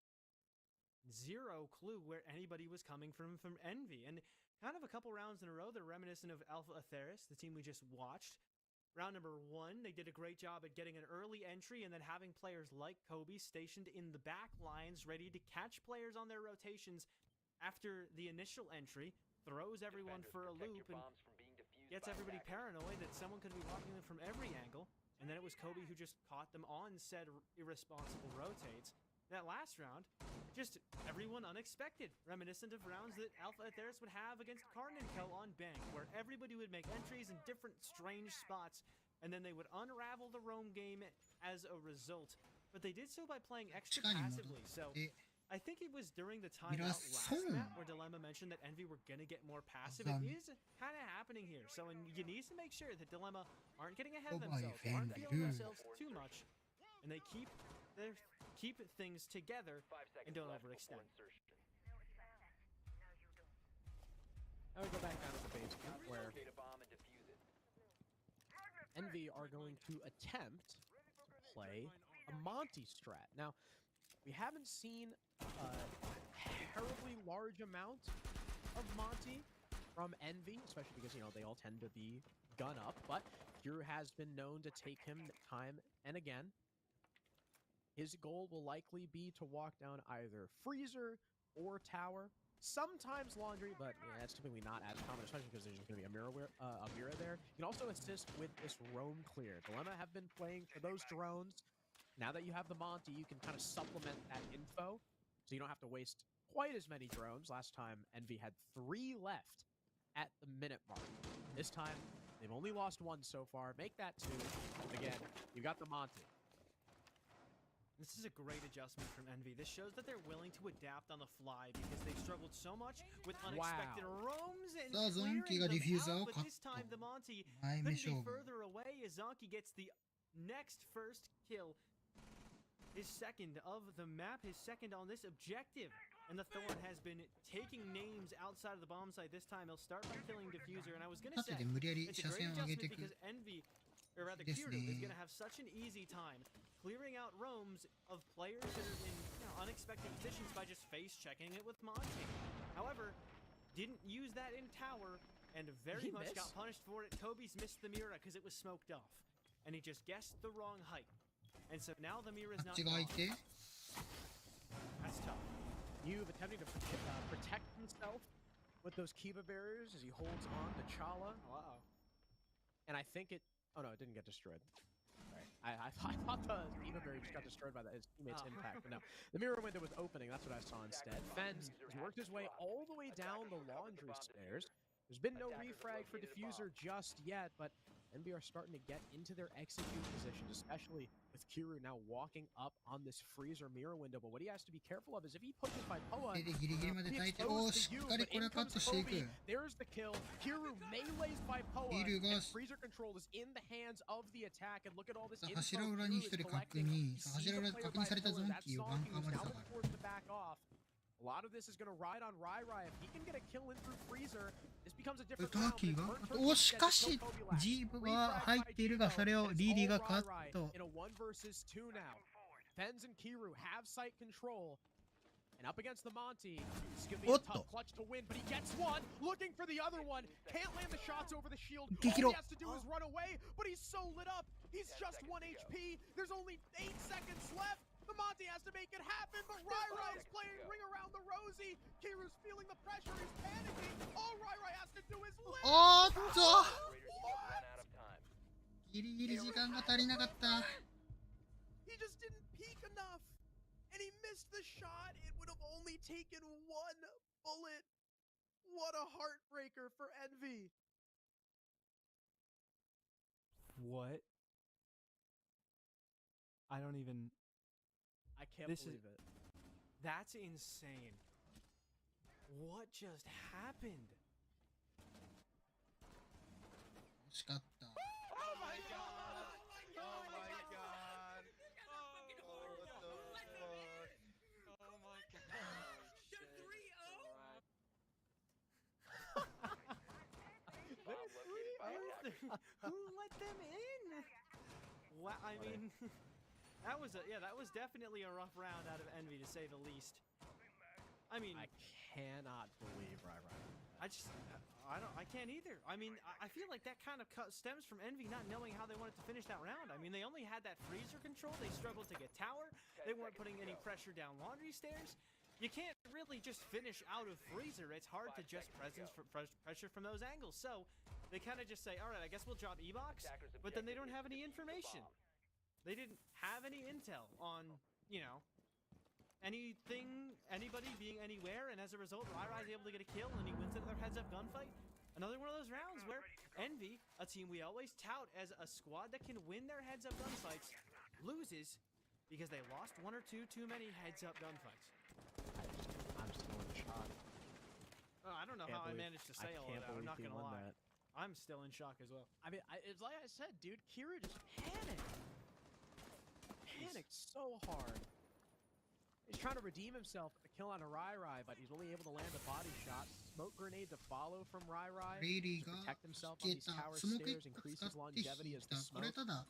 Zero clue where anybody was coming from Envy. And kind of a couple rounds in a row, they're reminiscent of Alpha Atheris, the team we just watched. Round number 1, they did a great job at getting an early entry and then having players like Kobe stationed in the back lines ready to catch players on their rotations after the initial entry, throws everyone for a loop and gets everybody paranoid that someone could be walking them from every angle. And then it was Kobe who just caught them on said irresponsible rotates. That last round, just everyone unexpected, reminiscent of rounds that Alpha Atheris would have against Karn & Co. on Bang, where everybody would make entries in different strange spots, and then they would unravel the roam game as a result. But they did so by playing extra passively, so I think it was during the timeout last map where Dilemma mentioned that Envy were going to get more passive. It is kind of happening here, so you need to make sure that Dilemma aren't getting ahead of themselves, aren't feeling themselves too much, and they keep keep things together and don't overextend. I would go back down to the basement where Envy are going to attempt to play a Monty strat. Now, we haven't seen a terribly large amount of Monty from Envy, especially because, you know, they all tend to be gun up, but Drew has been known to take him time and again. His goal will likely be to walk down either Freezer or Tower, sometimes Laundry, but yeah, that's typically not as common, especially because there's going to be a mirror there. You can also assist with this roam clear. Dilemma have been playing for those drones. Now that you have the Monty, you can kind of supplement that info, so you don't have to waste quite as many drones. Last time, Envy had 3 left at the minute mark. This time, they've only lost 1 so far. Make that 2. Again, you got the Monty. This is a great adjustment from Envy. This shows that they're willing to adapt on the fly because they've struggled so much with unexpected roams and clearing them out, but this time the Monty couldn't be further away as Zonky gets the next first kill. His second of the map, his second on this objective. And the Thorn has been taking names outside of the bomb site. This time he'll start by killing Diffuser, and I was going to say, it's a great adjustment because Envy, or rather Kiryu, is going to have such an easy time clearing out roams of players that are in unexpected positions by just face checking it with Monty. However, didn't use that in Tower, and very much got punished for it. Toby's missed the Mira because it was smoked off, and he just guessed the wrong height. And so now the Mira's not gone. That's tough. You've attempting to protect himself with those Kiva barriers as he holds on to Chala. Wow. And I think it... Oh, no, it didn't get destroyed. I thought the Kiva barrier just got destroyed by his teammate's impact. But no, the mirror window was opening. That's what I saw instead. Fens has worked his way all the way down the laundry stairs. There's been no refrag for Diffuser just yet, but NB are starting to get into their execute positions, especially with Kiryu now walking up on this Freezer mirror window. But what he has to be careful of is if he pushes by Poa, he exposes the U, but in comes Kobe, there's the kill. Kiryu melees by Poa, and Freezer control is in the hands of the attack. And look at all this info Kiryu is collecting. That's Zonky, who's now been forced to back off. A lot of this is going to ride on Rai. If he can get a kill in through Freezer, this becomes a different round. おしかしジープは入っているがそれをリリーがカット。 In a 1 versus 2 now. Fens and Kiryu have site control. And up against the Monty, it's going to be a tough clutch to win, but he gets one, looking for the other one. Can't land the shots over the shield. All he has to do is run away, but he's so lit up. He's just 1 HP. There's only 8 seconds left. The Monty has to make it happen, but Rai is playing ring around the Rosie. Kiru's feeling the pressure, he's panicking. All Rai has to do is live. おっとギリギリ時間が足りなかった。 He just didn't peek enough, and he missed the shot. It would have only taken 1 bullet. What a heartbreaker for Envy. What? I don't even... I can't believe it. That's insane. What just happened? 惜しかった。 Oh my god! Oh my god! Oh, what the fuck? Oh my god. Who let them in? Wow, I mean, that was definitely a rough round out of Envy, to say the least. I mean, I cannot believe Rai. I can't either. I mean, I feel like that kind of stems from Envy not knowing how they wanted to finish that round. I mean, they only had that Freezer control. They struggled to get tower. They weren't putting any pressure down laundry stairs. You can't really just finish out of Freezer. It's hard to just pressure from those angles. So they kind of just say, all right, I guess we'll drop E-Box, but then they don't have any information. They didn't have any intel on, you know, anybody being anywhere, and as a result, Rai is able to get a kill, and he wins another heads-up gunfight. Another one of those rounds where Envy, a team we always tout as a squad that can win their heads-up gunfights, loses because they lost 1 or 2 too many heads-up gunfights. I'm still in shock. I don't know how I managed to say all of that. I'm not gonna lie. I'm still in shock as well. I mean, it's like I said, dude. Kiryu just panicked. panicked so hard. He's trying to redeem himself with the kill on a Rai, but he's only able to land a body shot. Smoke grenade to follow from Rai to protect himself on these tower stairs, increase his longevity as the smoke.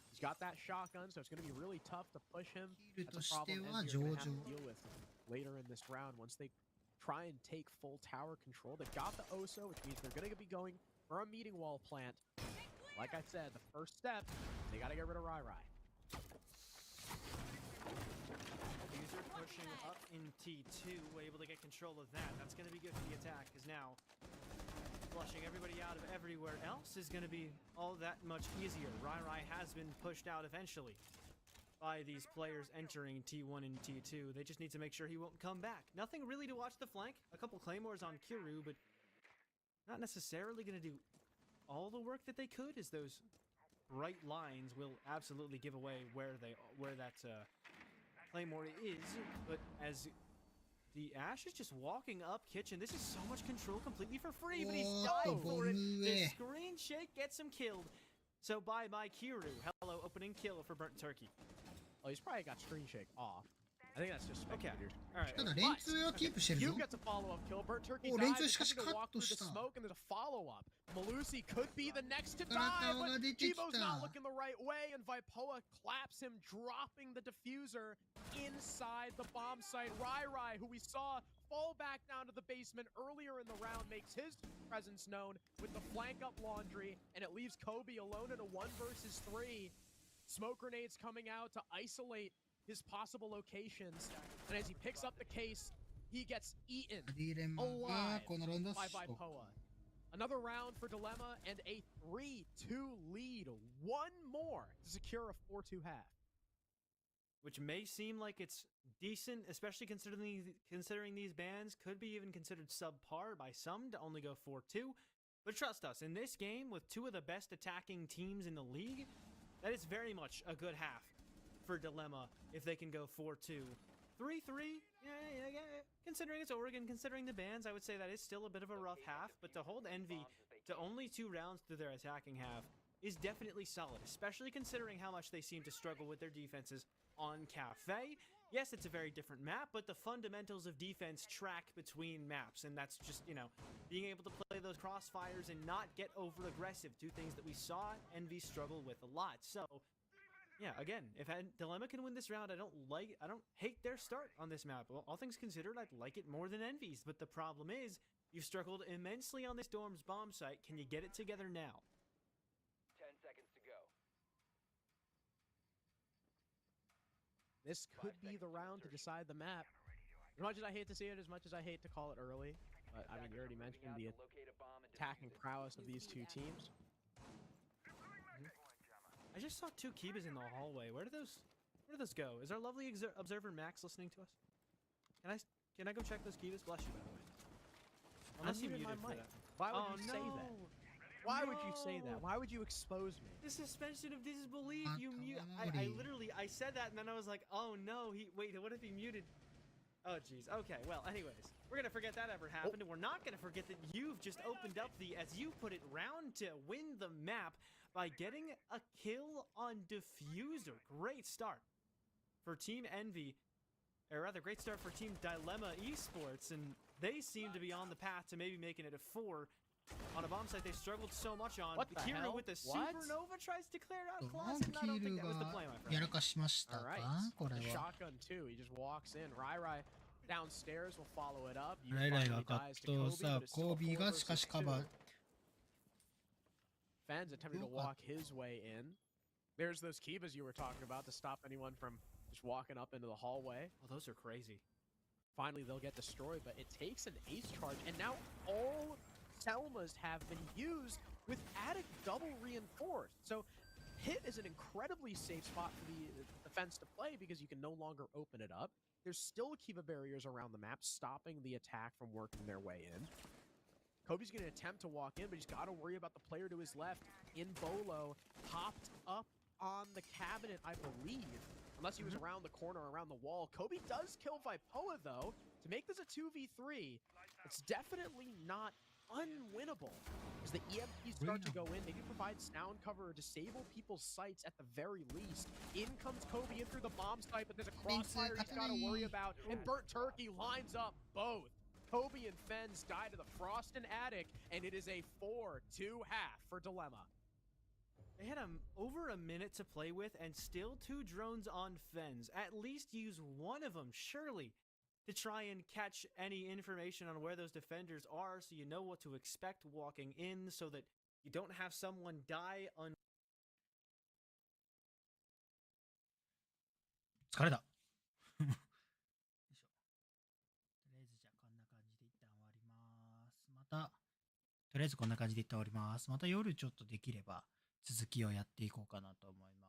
He's got that shotgun, so it's going to be really tough to push him. That's a problem Envy are going to have to deal with later in this round once they try and take full tower control. They've got the Oso, which means they're going to be going for a meeting wall plant. Like I said, the first step, they got to get rid of Rai. User pushing up in T2, able to get control of that. That's going to be good for the attack, because now flushing everybody out of everywhere else is going to be all that much easier. Rai has been pushed out eventually by these players entering T1 and T2. They just need to make sure he won't come back. Nothing really to watch the flank. A couple claymores on Kiru, but not necessarily going to do all the work that they could, as those bright lines will absolutely give away where that claymore is. But as the Ash is just walking up kitchen, this is so much control completely for free, but he's dying for it. The screen shake gets him killed. So bye-bye Kiru. Hello, opening kill for Burnt Turkey. Oh, he's probably got screen shake off. I think that's just spectators. Okay. Alright. You get a follow-up kill. Burnt Turkey dies. He's going to walk through the smoke, and there's a follow-up. Malusi could be the next to die, but Jibo's not looking the right way, and Vipoa claps him, dropping the diffuser inside the bomb site. Rai, who we saw fall back down to the basement earlier in the round, makes his presence known with the flank up laundry, and it leaves Kobe alone in a 1 versus 3. Smoke grenades coming out to isolate his possible locations, and as he picks up the case, he gets eaten alive by Vipoa. Another round for Dilemma and a 3-2 lead. One more to secure a 4-2 half. Which may seem like it's decent, especially considering these bans could be even considered subpar by some to only go 4-2. But trust us, in this game, with two of the best attacking teams in the league, that is very much a good half for Dilemma if they can go 4-2. 3-3, yeah, considering it's Oregon, considering the bans, I would say that is still a bit of a rough half, but to hold Envy to only 2 rounds through their attacking half is definitely solid, especially considering how much they seem to struggle with their defenses on Cafe. Yes, it's a very different map, but the fundamentals of defense track between maps, and that's just, being able to play those crossfires and not get over-aggressive, 2 things that we saw Envy struggle with a lot. So, yeah, again, if Dilemma can win this round, I don't hate their start on this map. Well, all things considered, I'd like it more than Envy's, but the problem is, you've struggled immensely on this Dorm's bomb site. Can you get it together now? 10 seconds to go. This could be the round to decide the map. As much as I hate to see it, as much as I hate to call it early, but I mean, you already mentioned the attacking prowess of these 2 teams. I just saw 2 Kibas in the hallway. Where do those go? Is our lovely observer Max listening to us? Can I go check those Kibas? Bless you, by the way. Unless you muted for that. Why would you say that? Why would you say that? Why would you expose me? The suspension of disbelief. I said that and then I was like, oh no, wait, what if he muted? Oh jeez. Okay, well, anyways, we're gonna forget that ever happened, and we're not gonna forget that you've just opened up the, as you put it, round to win the map by getting a kill on Diffuser. Great start for Team Envy, or rather, great start for Team Dilemma Esports, and they seem to be on the path to maybe making it a 4. On a bomb site they struggled so much on. What the hell? With the Supernova tries to clear out ド Closet, ン and I キ don't ル think that was the が play, my や friend. らかしましたか Alright, これ the は shotgun too. He just walks in. Rai downstairs will follow it up. ライライがカットさあコービーがしかしカバー Fans attempting to walk his way in. There's those Kibas you were talking about to stop anyone from just walking up into the hallway. Oh, those are crazy. Finally, they'll get destroyed, but it takes an ace charge, and now all Selmas have been used with added double reinforced. So Pit is an incredibly safe spot for the defense to play because you can no longer open it up. There's still Kiva barriers around the map, stopping the attack from working their way in. Kobe's going to attempt to walk in, but he's got to worry about the player to his left in Bolo, popped up on the cabinet, I believe. Unless he was around the corner, around the wall. Kobe does kill Vipoa, though, to make this a 2v3. It's definitely not unwinnable. As the EMPs start to go in, maybe provide sound cover or disable people's sights at the very least. In comes Kobe in through the bomb site, but there's a crossfire he's got to worry about. And Burnt Turkey lines up both. Kobe and Fens die to the Frost and Attic, and it is a 4-2 half for Dilemma. They had over a minute to play with, and still 2 drones on Fens. At least use one of them, surely, to try and catch any information on where those defenders are, so you know what to expect walking in, so that you don't have someone die on. 疲れた。よいしょ。とりあえずじゃあこんな感じで一旦終わります。また、とりあえずこんな感じで一旦終わります。また夜ちょっとできれば続きをやっていこうかなと思います。